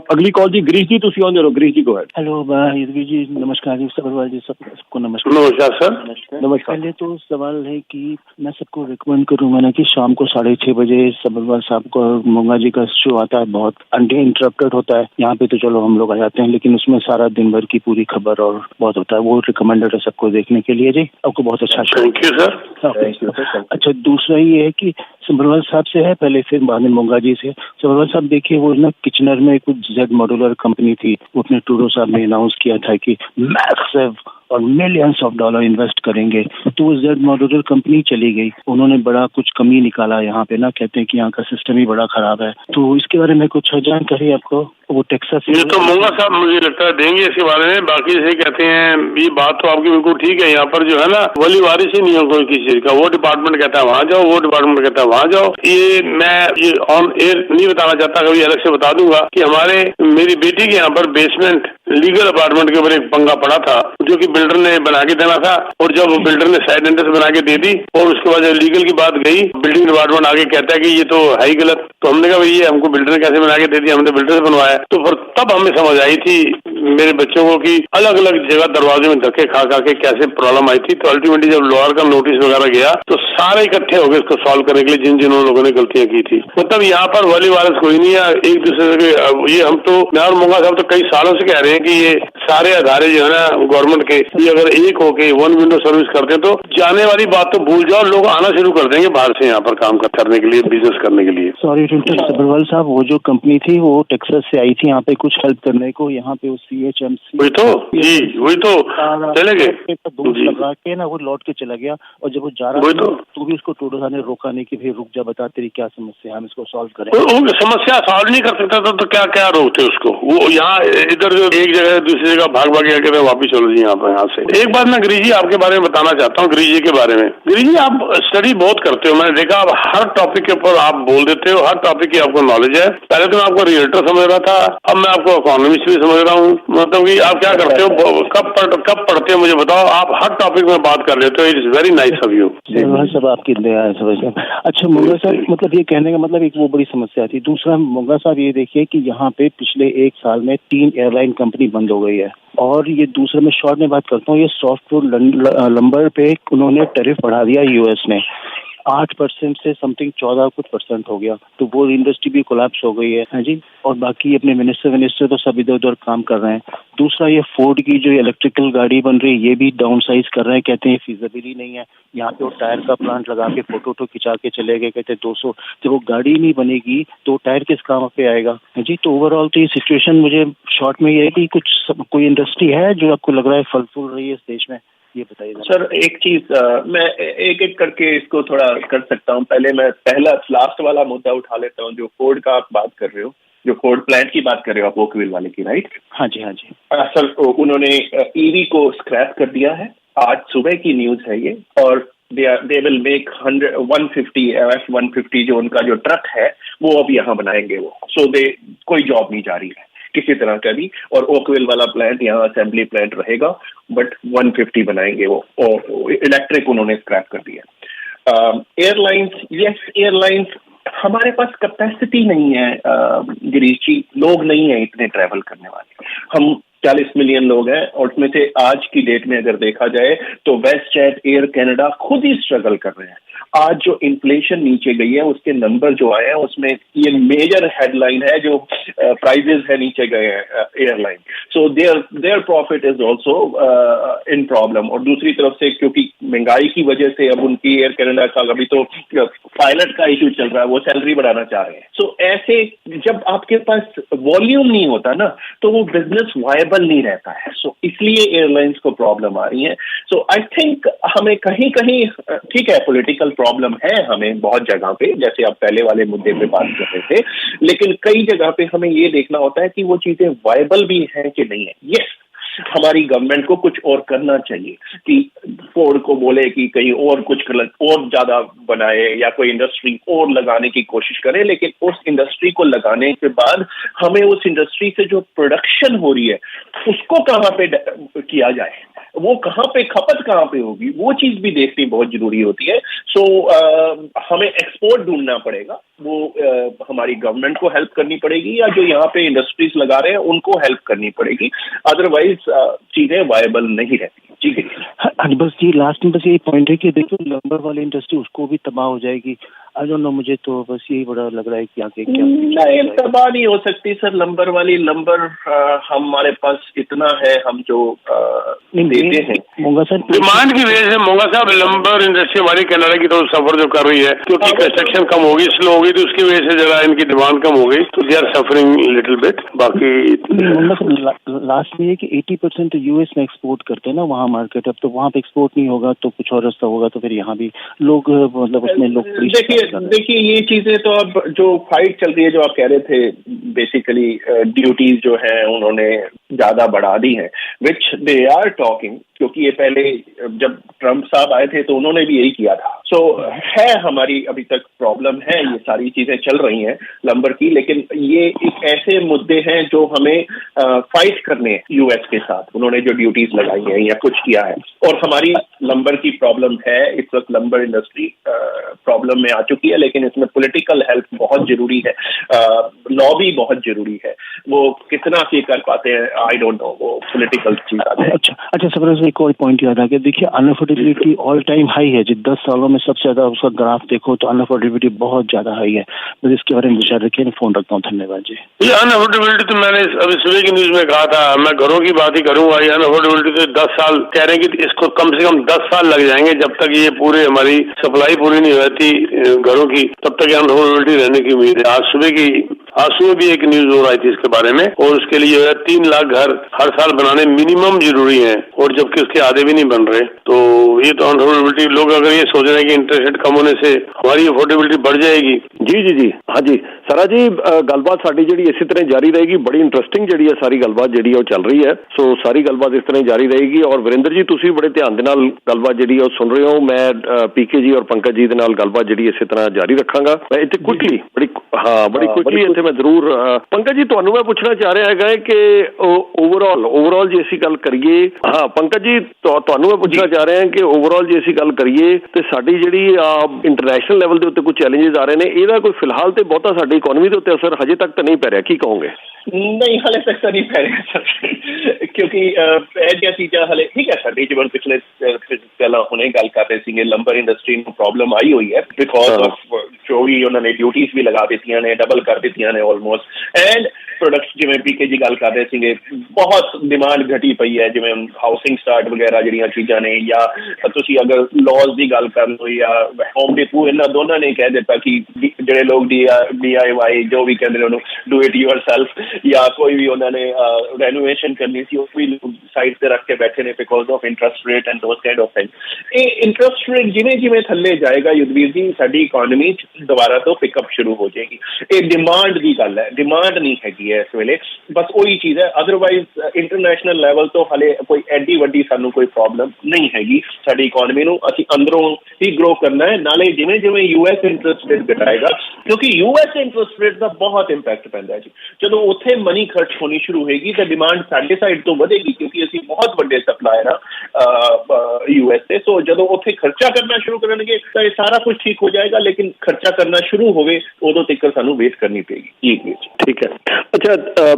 अगली कॉल जी गिरीश जी तुसी ऑन दे रहो गिरीश जी को है हेलो यदवीर जी नमस्कार जी सबरवाल जी सबको नमस्कार नमस्कार सर नमस्कार पहले तो सवाल है कि मैं सबको रिकमेंड करूंगा ना कि शाम को 6:30 बजे सबरवाल साहब को मोंगा जी का शो आता है बहुत अनइंटरप्टेड होता है यहाँ पे तो चलो हम लोग आ जाते हैं लेकिन उसमें सारा दिन भर की पूरी खबर और बहुत होता है वो रिकमेंडेड है सबको देखने के लिए जी आपको बहुत अच्छा शो थैंक यू सर अच्छा दूसरा ये है कि सबरवाल साहब से है पहले फिर बाद में मोंगा जी से सबरवाल साहब देखिए वो ना किचनर में कुछ जेड मॉड्यूलर कंपनी थी वो अपने टूडो साहब ने अनाउंस किया था कि मैसिव और मिलियंस ऑफ डॉलर इन्वेस्ट करेंगे तो वो जेड मॉड्यूलर कंपनी चली गई उन्होंने बड़ा कुछ कमी निकाला यहाँ पे ना कहते हैं कि यहाँ का सिस्टम ही बड़ा खराब है तो इसके बारे में कुछ जानकारी आपको वो टेक्सास ये तो मोंगा साहब मुझे लगता है देंगे इसके बारे में बाकी से कहते हैं ये बात तो आपकी बिल्कुल ठीक है यहाँ पर जो है ना वली वारिस ही नहीं है कोई किसी चीज का वो डिपार्टमेंट कहता है वहाँ जाओ वो डिपार्टमेंट कहता है वहाँ जाओ ये मैं ये ऑन एयर नहीं बताना चाहता कभी अलग से बता दूंगा कि हमारे मेरी बेटी के यहाँ पर बेसमेंट लीगल अपार्टमेंट के ऊपर एक पंगा पड़ा था जो कि बिल्डर ने बना के देना था और जब बिल्डर ने साइड एंट्रेंस बना के दे दी और उसके बाद जब लीगल की बात गई बिल्डिंग डिपार्टमेंट आगे कहता है कि ये तो है ही गलत तो हमने कहा भैया हमको बिल्डर ने कैसे बना के दे दिया हमने बिल्डर से बनवाया तो फिर तब हमें समझ आई थी मेरे बच्चों को कि अलग अलग जगह दरवाजे में धक्के खा खा के कैसे प्रॉब्लम आई थी तो अल्टीमेटली जब लॉयर का नोटिस वगैरह गया तो सारे इकट्ठे हो गए इसको सॉल्व करने के लिए जिन लोगों ने गलतियां की थी मतलब यहाँ पर वली वारस कोई नहीं है एक दूसरे के ये हम तो मैं और मोंगा साहब तो कई सालों से कह रहे हैं कि ये सारे अदारे जो है ना गवर्नमेंट के ये अगर एक होके वन विंडो सर्विस करते हैं तो जाने वाली बात तो भूल जाओ लोग आना शुरू कर देंगे बाहर से यहाँ पर काम करने के लिए बिजनेस करने के लिए सॉरी सबरवाल साहब वो जो कंपनी थी वो टेक्सास से आई थी यहाँ पे कुछ हेल्प करने को यहाँ पे वो CHMC वही तो चले गए दोस्त लगा के ना वो लौट के चला गया और जब वो जा रहा था तो भी उसको टोडो साहब ने रोका नहीं कि भाई रुक जा बता तेरी क्या समस्या हम इसको सॉल्व करें समस्या सॉल्व नहीं कर सकता तो क्या क्या रोकते उसको वो यहाँ इधर एक जगह दूसरी जगह भाग के वापिस चलो जी यहाँ पर यहाँ से एक बात मैं गिरीश जी आपके बारे में बताना चाहता हूँ गिरीश जी के बारे में गिरीश जी आप स्टडी बहुत करते हो मैंने देखा आप हर टॉपिक के ऊपर आप बोल देते हो हर टॉपिक की आपको नॉलेज है पहले तो मैं आपको रियल्टर समझ रहा था अब मैं आपको इकोनॉमिस्ट भी समझ रहा हूँ मतलब कि आप क्या करते हो कब पढ़ते हो मुझे बताओ आप हर टॉपिक में बात कर लेते हो it is very nice of you सब आपकी दया है समझ अच्छा मोंगा साहब मतलब ये कहने का मतलब एक वो बड़ी समस्या थी दूसरा मोंगा साहब ये देखिए कि यहाँ पे पिछले 1 साल में 3 एयरलाइन कंपनी बंद हो गई है और ये दूसरे में शॉर्ट में बात करता हूँ ये सॉफ्टवेयर लंबर पे उन्होंने टैरिफ बढ़ा दिया यूएस ने 8% से समथिंग 14 कुछ % हो गया तो वो इंडस्ट्री भी कोलैप्स हो गई है जी और बाकी अपने मिनिस्टर तो सब इधर उधर काम कर रहे हैं दूसरा ये फोर्ड की जो इलेक्ट्रिकल गाड़ी बन रही है ये भी डाउन साइज कर रहे हैं कहते हैं फिजिबल ही नहीं है यहाँ पे वो टायर का प्लांट लगा के फोटो खिंचा के चले गए कहते हैं 200 जब वो गाड़ी नहीं बनेगी तो टायर किस काम पे आएगा जी तो ओवरऑल तो ये सिचुएशन मुझे शॉर्ट में ये है कि कोई इंडस्ट्री है जो आपको लग रहा है फल फूल रही है इस देश में ये बताइए सर एक चीज मैं एक करके इसको थोड़ा कर सकता हूँ पहले मैं पहला लास्ट वाला मुद्दा उठा लेता हूँ जो फोर्ड का आप बात कर रहे हो जो फोर्ड प्लांट की बात कर रहे हो आप ओकविल वाले की राइट हाँ जी सर उन्होंने ईवी को स्क्रैप कर दिया है आज सुबह की न्यूज है ये और दे विल मेक 150 F-150 जो उनका जो ट्रक है वो अब यहाँ बनाएंगे वो सो कोई जॉब नहीं जा रही है किसी तरह का भी और ओकविल वाला प्लांट यहाँ असेंबली प्लांट रहेगा बट 150 बनाएंगे वो और इलेक्ट्रिक उन्होंने स्क्रैप कर दिया एयरलाइंस हमारे पास कैपेसिटी नहीं है गिरीश जी लोग नहीं है इतने ट्रैवल करने वाले हम 40 मिलियन लोग हैं और उसमें से आज की डेट में अगर देखा जाए तो वेस्ट जेट एयर कनाडा खुद ही स्ट्रगल कर रहे हैं आज जो इन्फ्लेशन नीचे गई है उसके नंबर जो आए हैं उसमें ये मेजर हेडलाइन है जो प्राइजेस है नीचे गए हैं airline so their profit is also in problem और दूसरी तरफ से क्योंकि महंगाई की वजह से अब उनकी एयर कनाडा का अभी तो पायलट का इशू चल रहा है वो सैलरी बढ़ाना चाह रहे हैं सो ऐसे जब आपके पास वॉल्यूम नहीं होता ना तो वो बिजनेस वायबल नहीं रहता है सो इसलिए एयरलाइंस को प्रॉब्लम आ रही है सो आई थिंक हमें कहीं ठीक है पॉलिटिकल प्रॉब्लम है हमें बहुत जगह पे, जैसे आप पहले वाले मुद्दे पे बात कर रहे थे, लेकिन कई जगह पे हमें ये देखना होता है कि वो चीजें वायबल भी हैं कि नहीं है। यस, हमारी गवर्नमेंट को कुछ और करना चाहिए कि फोर्ड को बोले कि कहीं और कुछ और ज्यादा बनाए या कोई इंडस्ट्री और लगाने की कोशिश करे, लेकिन उस इंडस्ट्री को लगाने के बाद हमें उस इंडस्ट्री से जो प्रोडक्शन हो रही है उसको कहाँ पे किया जाए, वो कहाँ पे खपत कहाँ पे होगी, वो चीज भी देखनी बहुत जरूरी होती है। सो हमें एक्सपोर्ट ढूंढना पड़ेगा, वो हमारी गवर्नमेंट को हेल्प करनी पड़ेगी या जो यहाँ पे इंडस्ट्रीज लगा रहे हैं उनको हेल्प करनी पड़ेगी, अदरवाइज चीजें वायबल नहीं रहती। ठीक है, हाँ, बस ये लास्ट में बस यही पॉइंट है कि देखो लंबर वाली इंडस्ट्री उसको भी तबाह हो जाएगी। आई डोंट नो, मुझे तो बस यही बड़ा लग रहा है कि आगे क्या नहीं, तबाह नहीं हो सकती सर लंबर वाली। लंबर हमारे पास इतना है, हम जो देते हैं मोंगा सर डिमांड की वजह से मोंगा साहब लंबर इंडस्ट्री हमारी कनाडा की तरफ सफर जो कर रही है, क्योंकि कंस्ट्रक्शन कम होगी, स्लो होगी, तो उसकी वजह से जरा इनकी डिमांड कम हो गई, तो they are suffering little bit. बाकी मोंगा सर लास्ट में ये कि 80% यूएस में एक्सपोर्ट करते हैं ना वहाँ मार्केट, अब तो वहाँ पे एक्सपोर्ट नहीं होगा तो कुछ और रास्ता होगा, तो फिर यहाँ भी लोग मतलब उसमें लोग देखिए ये चीजें तो अब जो फाइट चल रही है, जो आप कह रहे थे बेसिकली ड्यूटीज जो है उन्होंने ज्यादा बढ़ा दी हैं, विच दे आर टॉकिंग, क्योंकि ये पहले जब ट्रम्प साहब आए थे तो उन्होंने भी यही किया था। सो है हमारी अभी तक प्रॉब्लम है, ये सारी चीजें चल रही हैं लंबर की, लेकिन ये एक ऐसे मुद्दे हैं जो हमें फाइट करने हैं यूएस के साथ। उन्होंने जो ड्यूटीज लगाई हैं या कुछ किया है, और हमारी लंबर की प्रॉब्लम है इस वक्त, लंबर इंडस्ट्री प्रॉब्लम में आ चुकी है, लेकिन इसमें पॉलिटिकल हेल्प बहुत जरूरी है, लॉबी बहुत जरूरी है। वो कितना से कर पाते हैं आई डोंट नो, वो पॉलिटिकल चीज आ जाए। अच्छा सर, एक और पॉइंट याद आ गया। देखिए अनअफोर्डेबिलिटी ऑल टाइम हाई है, जो 10 सालों में सबसे ज्यादा उसका ग्राफ देखो तो अनअफोर्डेबिलिटी बहुत ज्यादा हाई है। बस इसके बारे में विचार रखिए, फोन रखता हूँ, धन्यवाद जी। ये अनअफोर्डेबिलिटी तो मैंने अभी सुबह की न्यूज में कहा था, मैं घरों की बात ही करूंगा। ये अनअफोर्डेबिलिटी तो 10 साल कह रहे हैं कि इसको कम से कम 10 साल लग जाएंगे, जब तक ये पूरे हमारी सप्लाई पूरी नहीं होती घरों की, तब तक अनअफोर्डेबिलिटी रहने की उम्मीद है। आज सुबह भी एक न्यूज हो रही थी इसके बारे में, और उसके लिए 3 लाख घर हर साल बनाने मिनिमम जरूरी है, और जबकि उसके आधे भी नहीं बन रहे। तो ये तो अनअफोर्डेबिलिटी, लोग अगर ये सोच रहे हैं कि इंटरेस्ट रेट कम होने से हमारी अफोर्डेबिलिटी बढ़ जाएगी। जी हाँ जी सरा जी, गलबात साडी ਜਿਹੜੀ इसी तरह जारी रहेगी। बड़ी इंटरेस्टिंग ਜਿਹੜੀ है सारी गलबात ਜਿਹੜੀ ਉਹ ਚੱਲ ਰਹੀ है। सो सारी गलबात इस तरह जारी रहेगी। और ਵਰਿੰਦਰ ਜੀ ਤੁਸੀਂ ਬੜੇ ਧਿਆਨ ਦੇ ਨਾਲ गलबात ਜਿਹੜੀ ਉਹ सुन रहे हो। मैं पीके जी और पंकज जी ਦੇ ਨਾਲ गलबात ਜਿਹੜੀ इसी तरह जारी रखांगा। मैं ਇੱਥੇ ਕੁਇਕਲੀ बड़ी ਕੁਇਕਲੀ ਇੱਥੇ मैं ਜ਼ਰੂਰ पंकज जी ਤੁਹਾਨੂੰ मैं ਪੁੱਛਣਾ ਚਾਹ ਰਿਹਾ ਹੈਗਾ ਕਿ ओवरऑल ਜੇ ਅਸੀਂ ਗੱਲ ਕਰੀਏ, ਹਾਂ पंकज जी ਤੁਹਾਨੂੰ मैं ਪੁੱਛਣਾ ਚਾਹ ਰਿਹਾ ਕਿ ओवरऑल ਜੇ ਅਸੀਂ ਗੱਲ ਕਰੀਏ ਤੇ ਸਾਡੀ ਜਿਹੜੀ ਇੰਟਰਨੈਸ਼ਨਲ ਲੈਵਲ ਦੇ ਉੱਤੇ ਕੋਈ ਚੈਲੰਜਸ ਆ ਰਹੇ ਨੇ, ਇਹਦਾ ਕੋਈ ਫਿਲਹਾਲ ਤੇ ਬਹੁਤਾ ਸਾਡੀ ਇਕਨੋਮੀ ਦੇ ਉੱਤੇ ਅਸਰ ਹਜੇ ਤੱਕ ਤਾਂ ਨਹੀਂ ਪੈ ਰਿਹਾ, ਕੀ ਕਹੋਗੇ? नहीं, हाले तक तो नहीं पै रहा सर, क्योंकि ऐसी चीज़ा हाले ठीक है साडी जिवें पिछले पहला हुणे गल कर रहे थे, लंबर इंडस्ट्री में प्रॉब्लम आई हुई है बिकॉज ऑफ जो भी उन्होंने ड्यूटीज भी लगा दी ने, डबल कर दी ने ऑलमोस्ट, एंड प्रोडक्ट्स जिवें पीके जी गल कर रहे थे बहुत डिमांड घटी पई है, जिवें हाउसिंग स्टार्ट वगैरह जिहड़ियां चीज़ां ने, या तुसीं अगर लॉज की गल कर लो या होम डिपो, इन्हां दोनों ने कह दिता कि जिहड़े लोग DIY जो भी कहते हैं डू इट योरसेल्फ, या कोई भी उन्होंने रेनोवेशन करनी थी वो भी साइड पे रख के बैठे ने because of interest rate and those kind of things. ये इंटरेस्ट रेट जिवें थल्ले जाएगा युद्धवीर जी, साडी इकोनॉमी दोबारा तो पिकअप शुरू हो जाएगी। ये डिमांड की गल है, डिमांड नहीं हैगी है इस वेले, बस वही चीज़ है। अदरवाइज इंटरनेशनल लेवल तो हाले कोई एडी वड्डी सानू कोई प्रॉब्लम नहीं हैगी। साडी इकोनॉमी नू असीं अंदरों ही ग्रो करना है, नाले जिवें यूएस इंटरेस्ट रेट घटाएगा, क्योंकि यूएस इंटरेस्ट रेट का बहुत इंपैक्ट पैंदा है जी। जदों उत्थे मनी खर्च होनी शुरू होगी तो डिमांड साडे साइड तो बढ़ेगी, क्योंकि असीं बहुत बड़े सप्लायर हाँ यूएस से। सो जदों उत्थे खर्चा करना शुरू करेंगे तो ये सारा कुछ ठीक हो जाएगा, लेकिन खर्चा करना शुरू होवे उदों तक सानू वेट करनी पेगी। ठीक है, अच्छा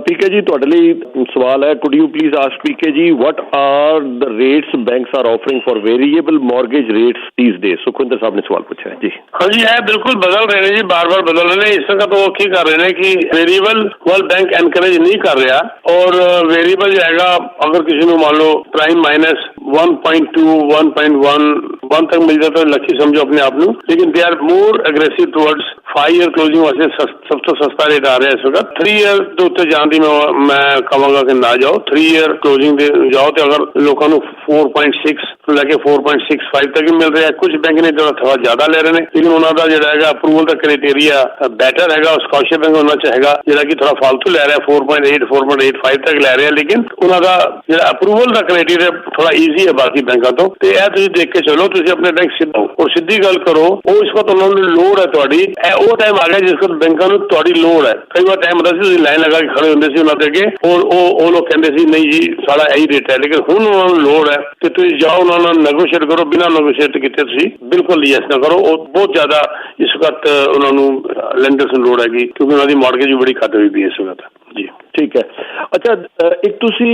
पीके जी तुहाडे लई सवाल है, could you please ask PK ji what are the rates banks are offering for variable mortgage rates these days? Sukhwinder साहब ने सवाल पूछा है जी। हाँ जी, है बिल्कुल बदल रहे हैं जी, बार बार बदल रहे हैं। इसका तो क्या कर रहे हैं कि वेरिएबल वर्ल्ड बैंक एनकरेज नहीं कर रहा, और वेरिएबल जाएगा अगर किसी को मान लो प्राइम माइनस 1.2 1.1 तक मिल जाता है, लकी समझो अपने आप में, लेकिन they are more aggressive towards 5 year closing वास्ते सब तो सस्ता रेट आ रहा है इस वक्त। 3 ईयर ਦੇ ਉੱਤੇ ਜਾਣ ਦੀ ਮੈਂ ਕਹਾਂਗਾ ਕਿ ਨਾ ਜਾਓ। 3 ईयर क्लोजिंग ਦੇ ਜਾਓ ਤੇ ਅਗਰ ਲੋਕਾਂ ਨੂੰ 4.6 ਤੋਂ ਲੈ ਕੇ 4.65 ਤੱਕ ਮਿਲ ਰਿਹਾ। ਕੁਝ ਬੈਂਕ ਨੇ ਜਿਹੜਾ ਥੋੜਾ ਜ਼ਿਆਦਾ ਲੈ ਰਹੇ ਨੇ, ਲੇਕਿਨ ਉਹਨਾਂ ਦਾ ਜਿਹੜਾ ਹੈਗਾ ਅਪਰੂਵਲ ਦਾ ਕ੍ਰਾਈਟੇਰੀਆ ਬੈਟਰ ਹੈਗਾ। ਸਕਾਸ਼ੀਆ ਬੈਂਕ ਉਹਨਾਂ ਚ ਹੈਗਾ ਜਿਹੜਾ ਕਿ ਥੋੜਾ ਫालतू ਲੈ ਰਿਹਾ 4.8 4.85 ਤੱਕ ਲੈ ਰਿਹਾ, ਲੇਕਿਨ ਉਹਨਾਂ ਦਾ ਜਿਹੜਾ ਅਪਰੂਵਲ ਦਾ ਕ੍ਰਾਈਟੇਰੀਆ ਥੋੜਾ ਈਜ਼ੀ ਹੈ ਬਾਕੀ ਬੈਂਕਾਂ ਤੋਂ। ਤੇ ਇਹ ਤੁਸੀਂ ਦੇਖ ਕੇ ਚਲੋ, ਤੁਸੀਂ ਆਪਣੇ ਬੈਂਕ ਸਿੱਧਾ ਔਰ ਸਿੱਧੀ ਗੱਲ ਕਰੋ। ਉਹ ਇਸ ਵਕਤ ਉਹਨਾਂ ਨੂੰ ਲੋੜ ਹੈ ਤੁਹਾਡੀ, ਇਹ ਉਹ ਟਾਈਮ ਆ ਗਿਆ ਜਿਸ ਵਕਤ ਬੈਂਕਾਂ ਨੂੰ ਤੁਹਾਡੀ ਲੋੜ ਹੈ। ਕਈ ਵਾਰ ਟਾਈਮ ਹੁੰਦਾ ਸੀ ਤੁਸੀਂ ਲਾਈਨ ਲਗਾ ਕੇ ਖੜੇ ਹੁੰਦੇ ਸੀ ਉਹਨਾਂ ਦੇ ਅੱਗੇ, ਔਰ ਉਹ ਲੋਕ ਕਹਿੰਦੇ ਸੀ ਨਹੀਂ ਜੀ ਸਾਡਾ ਇਹੀ ਰੇਟ ਹੈ, ਲੇਕਿਨ ਹੁਣ ਉਹਨਾਂ ਨੂੰ ਲੋੜ ਹੈ ਤੇ ਤੁਸੀਂ ਜਾਓ ਉਹਨਾਂ ਨਾਲ ਨੈਗੋਸ਼ੀਏਟ ਕਰੋ। ਬਿਨਾਂ ਨੈਗੋਸ਼ੀਏਟ ਕੀਤੇ ਤੁਸੀਂ ਬਿਲਕੁਲ ਯੈਸ ਨਾ ਕਰੋ। ਉਹ ਬਹੁਤ ਜ਼ਿਆਦਾ ਇਸ ਵਕਤ ਉਹਨਾਂ ਨੂੰ ਲੈਂਡਰਸ ਨੂੰ ਲੋੜ ਹੈਗੀ, ਕਿਉਂਕਿ ਉਹਨਾਂ ਦੀ ਮਾਰਗੇਜ ਵੀ ਬੜੀ ਘੱਟ ਹੋਈ ਪਈ ਇਸ ਵਕਤ ਜੀ। ਠੀਕ ਹੈ। ਅੱਛਾ, ਇੱਕ ਤੁਸੀਂ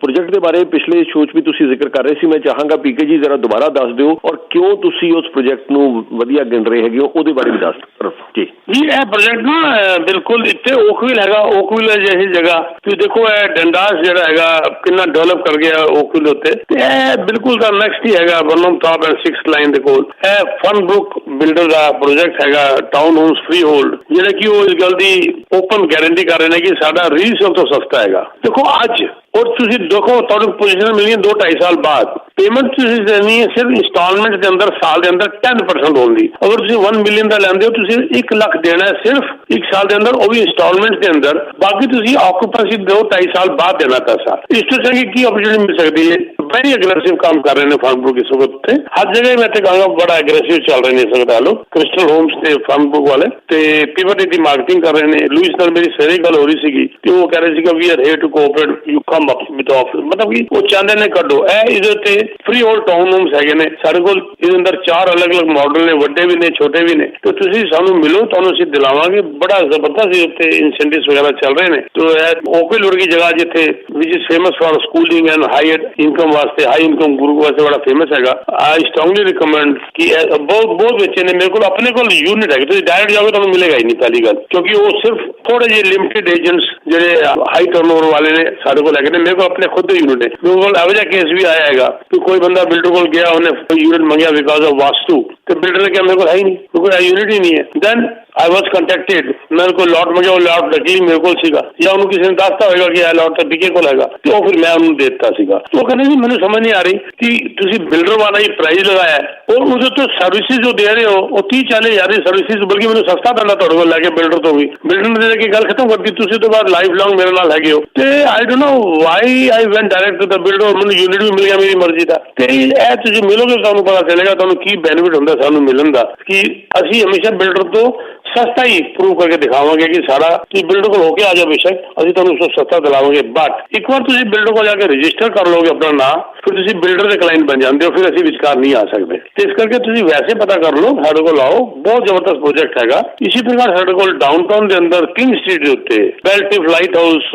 ਪ੍ਰੋਜੈਕਟ ਦੇ ਬਾਰੇ ਪਿਛਲੇ ਸ਼ੋਅ 'ਚ ਵੀ ਤੁਸੀਂ ਜ਼ਿਕਰ ਕਰ ਰਹੇ ਸੀ, ਮੈਂ ਚਾਹਾਂਗਾ ਪੀਕੇ ਜੀ ਜ਼ਰਾ ਦੁਬਾਰਾ ਦੱਸ ਦਿਓ ਔਰ ਕਿਉਂ ਤੁਸੀਂ ਉਸ ਪ੍ਰੋਜੈਕਟ ਨੂੰ ਵਧੀਆ ਗਿਣ ਰਹੇ ਹੈਗੇ ਹੋ, ਉਹਦੇ ਬਾਰੇ ਵੀ ਦੱਸ ਦਿਓ ਜੀ। ਜੀ ਇਹ ਪ੍ਰੋਜੈਕਟ ਨਾ ਬਿਲਕੁਲ ਇੱਥੇ ਓਕਵਿਲ ਹੈਗਾ। ਓਕਵਿਲ ਜਿਹੀ ਜਗ੍ਹਾ ਤੁਸੀਂ ਦੇਖੋ, ਇਹ ਡੰਡਾਸ ਜਿਹੜਾ ਹੈਗਾ ਕਿੰਨਾ ਡਿਵੈਲਪ ਕਰ ਗਿਆ ਓਕਵਿਲ ਉੱਤੇ, ਤੇ ਇਹ ਬਿਲਕੁਲ ਦਾ ਨੈਕਸਟ ਹੀ ਹੈਗਾ ਬਰਨਮ ਟਾਪ ਐਂਡ 6th ਲਾਈਨ ਦੇ ਕੋਲ। ਇਹ ਫਨਬਰੁਕ ਬਿਲਡਰ ਦਾ ਪ੍ਰੋਜੈਕਟ ਹੈਗਾ, ਟਾਊਨ ਹੋਮਸ ਫ੍ਰੀ ਹੋਲਡ, ਜਿਹੜਾ ਕਿ ਉਹ ਇਸ ਗੱਲ ਦੀ ਓਪਨ ਗਾਰੰਟੀ ਕਰ ਰਹੇ ਨੇ ਕਿ ਸਾਡਾ ਰੀਸੇਲ ਤੋਂ ਸਸਤਾ ਹੈਗਾ। ਦੇਖੋ ਅੱਜ ਔਰ ਤੁਸੀਂ ਦੇਖੋ ਤੁਹਾਨੂੰ ਪੋਜੀਸ਼ਨ ਮਿਲੀ ਹੈ 2-2.5 ਸਾਲ ਬਾਅਦ, ਪੇਮੈਂਟ ਤੁਸੀਂ ਦੇਣੀ ਹੈ ਸਿਰਫ ਇੰਸਟਾਲਮੈਂਟ ਦੇ ਅੰਦਰ ਸਾਲ ਦੇ ਅੰਦਰ 10% ਹੋਣੀ। ਅਗਰ ਤੁਸੀਂ 1 ਮਿਲੀਅਨ ਦਾ ਲੈਂਦੇ ਹੋ ਤੁਸੀਂ 1 ਲੱਖ ਦੇਣਾ ਹੈ ਸਿਰਫ 1 ਸਾਲ ਦੇ ਅੰਦਰ, ਉਹ ਵੀ ਇੰਸਟਾਲਮੈਂਟ ਦੇ ਅੰਦਰ। ਬਾਕੀ ਤੁਸੀਂ ਆਕੂਪੈਂਸੀ 2-2.5 ਸਾਲ ਬਾਅਦ ਦੇਣਾ ਪੈਸਾ। ਇਸ ਤੋਂ ਚੰਗੀ ਕੀ ਓਪਰਚੁਨਿਟੀ ਮਿਲ ਸਕਦੀ ਹੈ? ਵੈਰੀ ਐਗਰੈਸਿਵ ਕੰਮ ਕਰ ਰਹੇ ਨੇ ਫਨਬਰੁਕ ਇਸ ਵਕਤ ਤੇ ਹਰ ਜਗ੍ਹਾ। ਮੈਂ ਤੇ ਕਹਾਂਗਾ ਬੜਾ ਐਗਰੈਸਿਵ ਚੱਲ ਰਹੇ ਨੇ ਇਸ ਵਕਤ ਲੋਕ, ਕ੍ਰਿਸਟਲ ਹੋਮਸ ਤੇ ਫਨਬਰੁਕ ਵਾਲੇ ਤੇ ਪਿਵਟ ਦੀ ਮਾਰਕੀਟਿੰਗ ਕਰ ਰਹੇ ਨੇ। ਲੂਇਸ ਨਾਲ ਮੇਰੀ ਸਵੇਰੇ ਗੱਲ ਹੋ ਰਹੀ ਸੀਗੀ ਤੇ ਉਹ ਕਹਿ ਰਹੇ ਸੀਗਾ we are here to cooperate, you come up with offer, ਮਤਲਬ ਕਿ ਉਹ ਚਾਹੁੰਦੇ ਨੇ ਕੱਢੋ। ਇਹ ਇਹਦੇ ਉੱਤੇ ਫ੍ਰੀ ਹੋਲਡ ਟਾਊਨ ਹੋਮਸ ਹੈਗੇ ਨੇ ਸਾਡੇ ਕੋਲ, ਇਹਦੇ ਅੰਦਰ 4 ਅਲੱਗ-ਅਲੱਗ ਮਾਡਲ ਨੇ, ਵੱਡੇ ਵੀ ਨੇ ਛੋਟੇ ਵੀ ਨੇ। ਤੇ ਤੁਸੀਂ ਸਾਨੂੰ ਮਿਲੋ, ਤੁਹਾਨੂੰ ਅਸੀਂ ਦਿਲਾਵਾਂਗੇ। ਬੜਾ ਜ਼ਬਰਦਸਤ ਉੱਤੇ ਇਨਸੈਂਟਿਵਸ ਵਗੈਰਾ ਚੱਲ ਰਹੇ ਨੇ। ਤੇ ਇਹ ਓਕਵਿਲ ਵਰਗੀ ਜਗ੍ਹਾ ਜਿੱਥੇ ਵਿਚ is famous for schooling and high income ਵਾਸਤੇ, ਹਾਈ ਇਨਕਮ ਗਰੁੱਪ ਵਾਸਤੇ ਬੜਾ ਫੇਮਸ ਹੈਗਾ। ਆਈ ਸਟਰੋਂਗਲੀ ਰਿਕਮੈਂਡ ਕਿ ਬਹੁਤ ਬੱਚੇ ਨੇ ਮੇਰੇ ਕੋਲ, ਆਪਣੇ ਕੋਲ ਯੂਨਿਟ ਹੈਗੇ। ਤੁਸੀਂ ਡਾਇਰੈਕਟ ਜਾਓਗੇ ਤੁਹਾਨੂੰ ਮਿਲੇਗਾ ਹੀ ਨਹੀਂ ਪਹਿਲੀ ਗੱਲ, ਕਿਉਂਕਿ ਉਹ ਸਿਰਫ ਥੋੜੇ ਜਿਹੇ ਲਿਮਿਟਡ ਏਜੰਟਸ ਜਿਹੜੇ ਹਾਈ ਟਰਨਓਵਰ ਵਾਲੇ ਨੇ ਸਾਡੇ ਕੋਲ ਹੈਗੇ ਨੇ। ਮੇਰੇ ਕੋਲ ਆਪਣੇ ਖੁਦ ਦੇ ਯੂਨਿਟ ਹੈ। ਮੇਰੇ ਕੋਲ ਇਹੋ ਜਿਹਾ ਕੇਸ ਵੀ ਆਇਆ ਹੈਗਾ ਕਿ ਕੋਈ ਬੰਦਾ ਬਿਲਡਰ ਕੋਲ ਗਿਆ, ਉਹਨੇ ਯੂਨਿਟ ਮੰਗਿਆ ਬਿਕਾਜ਼ ਆਫ ਵਾਸਤੂ, ਤੇ ਬਿਲਡਰ ਨੇ ਕਿਹਾ ਮੇਰੇ ਕੋਲ ਹੈ ਹੀ ਨਹੀਂ, ਮੇਰੇ ਕੋਲ ਯੂਨਿਟ ਹੀ ਨਹੀਂ ਹੈ। ਦੈਨ I was contacted, ਮੇਰੇ ਕੋਲ ਲੋਟ ਮੰਗਿਆ, ਉਹ ਲੋਟ ਨਕਲੀ ਮੇਰੇ ਕੋਲ ਸੀਗਾ, ਜਾਂ ਉਹਨੂੰ ਕਿਸੇ ਨੇ ਦੱਸਤਾ ਹੋਏਗਾ ਕਿ ਇਹ ਲੋਟ ਤਾਂ ਪੀਕੇ ਕੋਲ ਹੈਗਾ, ਤੇ ਉਹ ਫਿਰ ਮੈਂ ਉਹਨੂੰ ਦੇ ਦਿੱਤਾ ਸੀਗਾ। ਉਹ ਕਹਿੰਦੇ ਸੀ ਮੈਨੂੰ ਸਮਝ ਨਹੀਂ ਆ ਰਹੀ ਕਿ ਤੁਸੀਂ ਬਿਲਡਰ ਵਾਲਾ ਹੀ ਪ੍ਰਾਈਸ ਲਗਾਇਆ ਔਰ ਉਹਦੇ ਤੋਂ ਸਰਵਿਸਿਜ਼ ਜੋ ਦੇ ਰਹੇ ਹੋ ਉਹ 30-40 ਹਜ਼ਾਰ ਦੀ ਸਰਵਿਸਿਜ਼, ਬਲਕਿ ਮੈਨੂੰ ਸਸਤਾ ਪੈਂਦਾ ਤੁਹਾਡੇ ਕੋਲ ਲੈ ਕੇ ਬਿਲਡਰ ਤੋਂ ਵੀ। ਬਿਲਡਰ ਨੇ ਦੇ ਕੇ ਗੱਲ ਖਤਮ ਕਰਤੀ, ਤੁਸੀਂ ਤੋਂ ਬਾਅਦ ਲਾਈਫ ਲੌਂਗ ਮੇਰੇ ਨਾਲ ਹੈਗੇ ਹੋ। ਤੇ I don't know why I went direct to the builder, ਮੈਨੂੰ ਯੂਨਿਟ ਵੀ ਮਿਲ ਗਿਆ ਮੇਰੀ ਮਰਜ਼ੀ ਦਾ। ਤੇ ਇਹ ਤੁਸੀਂ ਮਿਲੋਗੇ ਤੁਹਾਨੂੰ ਪਤਾ ਚੱਲੇਗਾ ਤੁਹਾਨੂੰ ਕੀ ਬੈਨੀਫਿਟ ਹੁੰਦਾ ਸਾਨੂੰ ਮਿਲਣ ਦਾ, ਕਿ ਅਸੀਂ ਹਮੇਸ਼ਾ ਬਿਲਡਰ ਤੋਂ ਸਸਤਾ ਹੀ ਪ੍ਰੂਵ ਕਰਕੇ ਦਿਖਾਵਾਂਗੇ ਕਿ ਸਾਡਾ, ਤੁਸੀਂ ਬਿਲਡਰ ਕੋਲ ਹੋ ਕੇ ਆ ਜਾਓ ਬੇਸ਼ੱਕ, ਅਸੀਂ ਤੁਹਾਨੂੰ ਉਸ ਤੋਂ ਸਸਤਾ ਦਿਲਾਵਾਂਗੇ। ਬਟ ਇੱਕ ਵਾਰ ਤੁਸੀਂ ਬਿਲਡਰ ਕੋਲ ਜਾ ਕੇ ਰਜਿਸਟਰ ਕਰ ਲਓਗੇ ਆਪਣਾ ਨਾਮ, ਫਿਰ ਤੁਸੀਂ ਬਿਲਡਰ ਦੇ ਕਲਾਇੰਟ ਬਣ ਜਾਂਦੇ ਹੋ, ਫਿਰ ਅਸੀਂ ਵਿਚਕਾਰ ਨਹੀਂ ਆ ਸਕਦੇ। ਤੇ ਇਸ ਕਰਕੇ ਤੁਸੀਂ ਵੈਸੇ ਪਤਾ ਕਰ ਲਓ, ਸਾਡੇ ਕੋਲ ਆਓ, ਬਹੁਤ ਜ਼ਬਰਦਸਤ ਪ੍ਰੋਜੈਕਟ ਹੈਗਾ। ਇਸੇ ਪ੍ਰਕਾਰ ਸਾਡੇ ਕੋਲ ਡਾਊਨਟਾਊਨ ਦੇ ਅੰਦਰ ਕਿੰਗ ਸਟਰੀਟ ਦੇ ਉੱਤੇ ਬੈਲਟਿਫ ਲਾਈਟ ਹਾਊਸ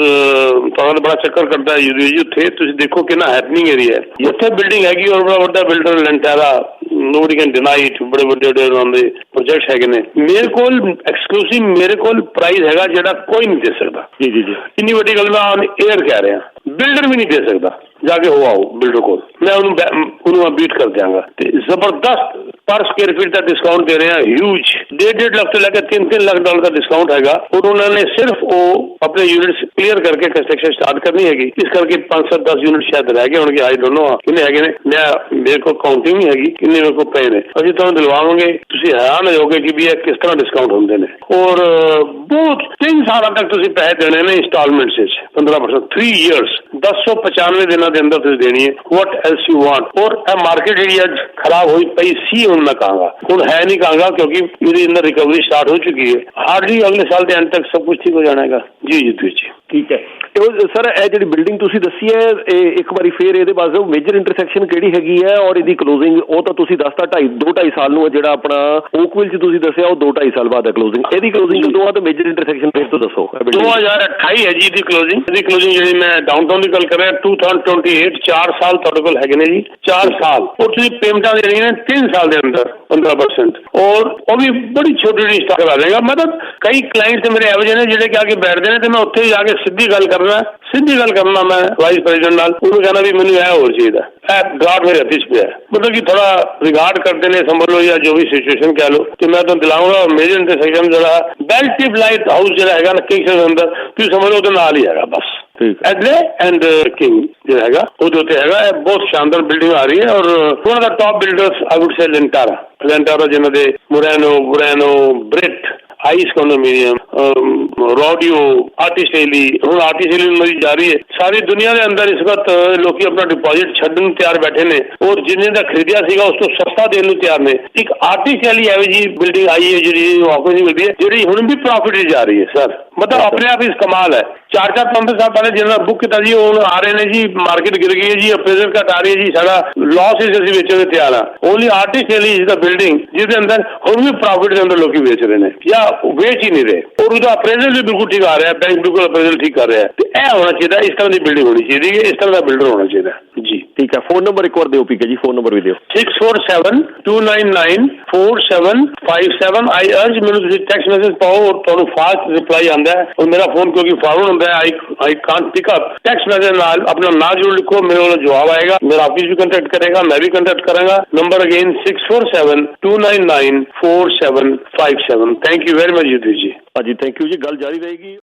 ਤੁਹਾਨੂੰ ਬੜਾ ਚੱਕਰ ਕਰਦਾ ਹੈ ਜੀ। ਉੱਥੇ ਤੁਸੀਂ ਦੇਖੋ ਕਿੰਨਾ ਹੈਪਨਿੰਗ ਏਰੀਆ ਹੈ। ਉੱਥੇ ਬਿਲਡਿੰਗ ਹੈਗੀ ਔਰ ਬੜਾ ਵੱਡਾ builder ਲੈਂਟੈਰਾ, nobody can deny it, ਬੜੇ ਵੱਡੇ ਉਹਨਾਂ ਦੇ ਪ੍ਰੋਜੈਕਟ ਹੈਗੇ ਨੇ। ਮੇਰੇ ਕੋਲ ਐਕਸਕਲੂਸਿਵ, ਮੇਰੇ ਕੋਲ ਪ੍ਰਾਈਸ ਹੈਗਾ ਜਿਹੜਾ ਕੋਈ ਨਹੀਂ ਦੇ ਸਕਦਾ। ਜੀ ਜੀ ਜੀ, ਇੰਨੀ ਵੱਡੀ ਗੱਲ ਮੈਂ ਔਨ ਏਅਰ ਕਹਿ ਰਿਹਾ, ਬਿਲਡਰ ਵੀ ਨਹੀਂ ਦੇ ਸਕਦਾ। ਜਾ ਕੇ ਹੋ ਆਓ ਬਿਲਡਰ ਕੋਲ, ਮੈਂ ਉਹਨੂੰ ਬੀਟ ਕਰ ਦਿਆਂਗਾ। ਤੇ ਜ਼ਬਰਦਸਤ ਪਰ ਸਕੁਅਰ ਫੀਟ ਦਾ ਡਿਸਕਾਊਂਟ ਦੇ ਰਹੇ ਹਾਂ, ਹਿਊਜ, 1.5 ਲੱਖ ਤੋਂ ਲੈ ਕੇ 3-3 ਲੱਖ ਡਾਲਰ ਦਾ ਡਿਸਕਾਊਂਟ ਹੈਗਾ। ਔਰ ਉਹਨਾਂ ਨੇ ਸਿਰਫ ਉਹ ਆਪਣੇ ਯੂਨਿਟਸ ਕਲੀਅਰ ਕਰਕੇ ਕੰਸਟਰਕਸ਼ਨ ਸਟਾਰਟ ਕਰਨੀ ਹੈਗੀ। ਇਸ ਕਰਕੇ 5-7-10 ਯੂਨਿਟ ਸ਼ਾਇਦ ਰਹਿ ਗਏ ਹੋਣਗੇ, ਆਈ ਡੋਨਟ ਨੋ ਕਿੰਨੇ ਹੈਗੇ ਨੇ। ਮੇਰੇ ਕੋਲ ਕਾਊਂਟਿੰਗ ਨਹੀਂ ਹੈਗੀ ਕਿੰਨੇ ਮੇਰੇ ਕੋਲ ਪਏ ਨੇ। ਅਸੀਂ ਤੁਹਾਨੂੰ ਦਿਲਵਾਵਾਂਗੇ, ਤੁਸੀਂ ਹੈਰਾਨ ਹੋ ਜਾਓਗੇ ਕਿ ਵੀ ਇਹ ਕਿਸ ਤਰ੍ਹਾਂ ਡਿਸਕਾਊਂਟ ਹੁੰਦੇ ਨੇ। ਔਰ ਬਹੁਤ 3 ਸਾਲਾਂ ਤੱਕ ਤੁਸੀਂ ਪੈਸੇ ਦੇਣੇ ਨੇ ਇੰਸਟਾਲਮੈਂਟਸ ਵਿੱਚ 15%, 3 years 1095 ਦਿਨਾਂ ਦੇ ਅੰਦਰ ਤੁਸੀਂ ਦੇਣੀ ਹੈ। ਵਾਟ ਐਲਸ ਯੂ ਵਾਂਟ। ਔਰ ਇਹ ਮਾਰਕੀਟ ਜਿਹੜੀ ਅੱਜ ਖਰਾਬ ਹੋਈ ਪਈ ਸੀ, ਹੁਣ ਮੈਂ ਕਹਾਂਗਾ, ਹੁਣ ਹੈ ਨਹੀਂ ਕਹਾਂਗਾ, ਕਿਉਂਕਿ ਇਹਦੇ ਅੰਦਰ ਰਿਕਵਰੀ ਸਟਾਰਟ ਹੋ ਚੁੱਕੀ ਹੈ। ਹਾਰਡਲੀ ਅਗਲੇ ਸਾਲ ਦੇ ਐਂਡ ਤੱਕ ਸਭ ਕੁਝ ਠੀਕ ਹੋ ਜਾਣਾ ਹੈਗਾ। ਜੀ ਜੀ ਜੀ, ਠੀਕ ਹੈ। ਸਰ ਇਹ ਜਿਹੜੀ ਬਿਲਡਿੰਗ ਤੁਸੀਂ ਦੱਸੀ ਹੈ, ਇਹ ਇੱਕ ਵਾਰੀ ਫੇਰ ਇਹਦੇ ਬਾਰੇ ਮੇਜਰ ਇੰਟਰਸੈਕਸ਼ਨ ਕਿਹੜੀ ਹੈਗੀ ਹੈ ਔਰ ਇਹਦੀ ਕਲੋਜ਼ਿੰਗ, ਉਹ ਤਾਂ ਤੁਸੀਂ ਦੱਸਤਾ 2.5 ਸਾਲ ਨੂੰ, ਜਿਹੜਾ ਆਪਣਾ ਓਕਵਿਲ ਚ ਤੁਸੀਂ ਦੱਸਿਆ ਉਹ 2-2.5 ਸਾਲ ਬਾਅਦ ਹੈ ਕਲੋਜ਼ਿੰਗ। ਇਹਦੀ ਕਲੋਜ਼ਿੰਗ ਕਦੋਂ ਆ ਤੇ ਮੇਜਰ ਇੰਟਰਸੈਕਸ਼ਨ ਫੇਰ ਤੋਂ ਦੱਸੋ। 2028 ਹੈ ਜੀ ਇਹਦੀ ਕਲੋਜ਼ਿੰਗ। ਇਹਦੀ ਕਲੋਜ਼ਿੰਗ ਜਿਹੜੀ ਮੈਂ ਡਾਊਨਟਾਊਨ ਦੀ ਗੱਲ ਕਰ ਰਿਹਾ 2028, 4 ਸਾਲ ਤੁਹਾਡੇ ਕੋਲ ਹੈਗੇ ਨੇ ਜੀ, 4 ਸਾਲ। ਔਰ ਤੁਸੀਂ ਪੇਮੈਂਟਾਂ ਦੇਣੀਆਂ ਨੇ 3 ਸਾਲ ਦੇ ਅੰਦਰ 15%, ਔਰ ਉਹ ਵੀ ਬੜੀ ਛੋਟੀ ਜਿਹੀ ਸਟਾਕ ਆ ਜਾਏਗਾ। ਮਤਲਬ ਕਈ ਕਲਾਇੰਟ ਮੇਰੇ ਇਹੋ ਜਿਹੇ ਨੇ ਜਿਹੜੇ ਕਿ ਆ ਕੇ ਬੈਠਦੇ ਨੇ ਤੇ ਮੈਂ ਉੱਥੇ ਜਾ ਕੇ ਸਿੱਧੀ ਗੱਲ ਕਰਨਾ ਮੈਂ ਵਾਈਸ ਪ੍ਰੈਜ਼ੀਡੈਂਟ ਨਾਲ, ਉਹਨੂੰ ਕਹਿਣਾ ਵੀ ਮੈਨੂੰ ਇਹ ਹੋਰ ਚਾਹੀਦਾ, ਇਹ ਡਰਾਫਟ ਮੇਰੇ ਹੱਥ 'ਚ ਪਿਆ, ਮਤਲਬ ਕਿ ਥੋੜਾ ਰਿਗਾਰਡ ਕਰਦੇ ਨੇ, ਸਮਝ ਲਓ ਜਾਂ ਜੋ ਵੀ ਸਿਚੁਏਸ਼ਨ ਕਹਿ ਲਓ। ਤੇ ਮੈਂ ਤੁਹਾਨੂੰ ਦਿਲਾਉਂਗਾ ਮੇਜਰ ਇੰਟਰਸੈਕਸ਼ਨ ਜਿਹੜਾ ਬੈਲਟਿਵ ਲਾਈਟ ਹਾਊਸ ਜਿਹੜਾ ਹੈਗਾ ਨਾ ਕਿੰਗਸ ਦੇ ਅੰਦਰ, ਤੁਸੀਂ ਸਮਝ ਲਓ ਉਹਦੇ ਨਾਲ ਹੀ ਹੈਗਾ ਬਸ। ਐਡਲੇ ਐਂਡ ਕਿੰਗ ਜਿਹੜਾ ਹੈਗਾ ਉਹਦੇ ਉੱਤੇ ਹੈਗਾ। ਇਹ ਬਹੁਤ ਸ਼ਾਨਦਾਰ ਬਿਲਡਿੰਗ ਆ ਰਹੀ ਹੈ ਔਰ one of the top builders I would say Lantara ਜਿਹਨਾਂ ਦੇ ਮੁਰੈਨੋ ਬ੍ਰਿਟ ਆਈਸ ਕੰਡੋਮੀਨੀਅਮ ਰੋਡੀਓ ਆਰਟਿਸਟੇਲੀ, ਹੁਣ ਆਰਟਿਸਟੇਲੀ ਜਾ ਰਹੀ ਹੈ ਸਾਰੀ ਦੁਨੀਆ ਦੇ ਅੰਦਰ। ਇਸ ਵਕਤ ਲੋਕੀ ਆਪਣਾ ਡਿਪੋਜ਼ਿਟ ਛੱਡਣ ਨੂੰ ਤਿਆਰ ਬੈਠੇ ਨੇ ਔਰ ਜਿੰਨੇ ਦਾ ਖਰੀਦਿਆ ਸੀਗਾ ਉਸ ਤੋਂ ਸਸਤਾ ਦੇਣ ਨੂੰ ਤਿਆਰ ਨੇ। ਇੱਕ ਆਰਟਿਸਟੇਲੀ ਐਵੇਂ ਜੀ ਬਿਲਡਿੰਗ ਆਈ ਹੈ ਜਿਹੜੀ ਆਫਿਸ ਮਿਲਦੀ ਹੈ, ਜਿਹੜੀ ਹੁਣ ਵੀ ਪ੍ਰੋਫਿਟ ਜਾ ਰਹੀ ਹੈ ਸਰ, ਮਤਲਬ ਆਪਣੇ ਆਪ ਹੀ ਕਮਾਲ ਹੈ। 4-4 5 ਸਾਲ ਪਹਿਲੇ ਜਿਹਨਾਂ ਬੁੱਕ ਕੀਤਾ ਜੀ ਹੁਣ ਆ ਰਹੇ ਨੇ ਜੀ, ਮਾਰਕੀਟ ਗਿਰ ਗਈ ਹੈ ਜੀ, ਅਪਰੇਜ਼ਲ ਘਟ ਆ ਰਹੀ ਹੈ ਜੀ, ਸਾਡਾ ਲਾਸ ਇਸ ਅਸੀਂ ਵੇਚਣ ਦੇ ਤਿਆਰ ਆ। ਓਨਲੀ ਆਰਟਿਸਟੇਲੀ ਇਜ਼ ਦਾ ਬਿਲਡਿੰਗ ਜਿਹਦੇ ਅੰਦਰ ਹੁਣ ਵੀ ਪ੍ਰੋਫਿਟ ਦੇ ਅੰਦਰ ਲੋਕੀ ਵੇਚ ਰਹੇ ਨੇ ਜਾਂ ਵੇਚ ਹੀ ਨਹੀਂ ਰਹੇ ਔਰ ਉਹਦਾ ਅਪਰੇਜ਼ਲ ਵੀ ਬਿਲਕੁਲ ਠੀਕ ਆ ਰਿਹਾ, ਬੈਂਕ ਬਿਲਕੁਲ ਅਪਰੇਜ਼ਲ ਠੀਕ ਕਰ ਰਿਹਾ। ਤੇ ਇਹ ਹੋਣਾ ਚਾਹੀਦਾ, ਇਸ ਤਰ੍ਹਾਂ ਦੀ ਬਿਲਡਿੰਗ ਹੋਣੀ ਚਾਹੀਦੀ ਹੈ, ਇਸ ਤਰ੍ਹਾਂ ਦਾ ਬਿਲਡਰ ਹੋਣਾ ਚਾਹੀਦਾ ਜੀ। ਠੀਕ ਹੈ, ਫੋਨ ਨੰਬਰ ਇੱਕ ਵਾਰ ਦਿਓ ਪੀਕੇ ਜੀ, ਫੋਨ ਨੰਬਰ ਵੀ ਦਿਓ। 6472994757। ਆਈ ਅਰਜ ਮੈਨੂੰ ਤੁਸੀਂ ਟੈਕਸਟ ਮੈਸੇਜ ਪਾਓ ਔਰ ਤੁਹਾਨੂੰ ਫਾਸਟ ਰਿਪਲਾਈ ਆਉਂਦਾ ਹੈ ਔਰ ਮੇਰਾ ਫੋਨ ਕਿਉਂਕਿ ਫਾਰਵਰਡ ਹੁੰਦਾ ਹੈ, I can't pick up. Text message नाल अपना नाम जरूर लिखो, मेरे वाला जवाब आएगा, मेरा ऑफिस भी कांटेक्ट करेगा, मैं भी कांटेक्ट करूंगा। Number again 6472994757। Thank you very much Yudhveer ji. हाँ जी, थैंक यू जी, गल जारी रहेगी।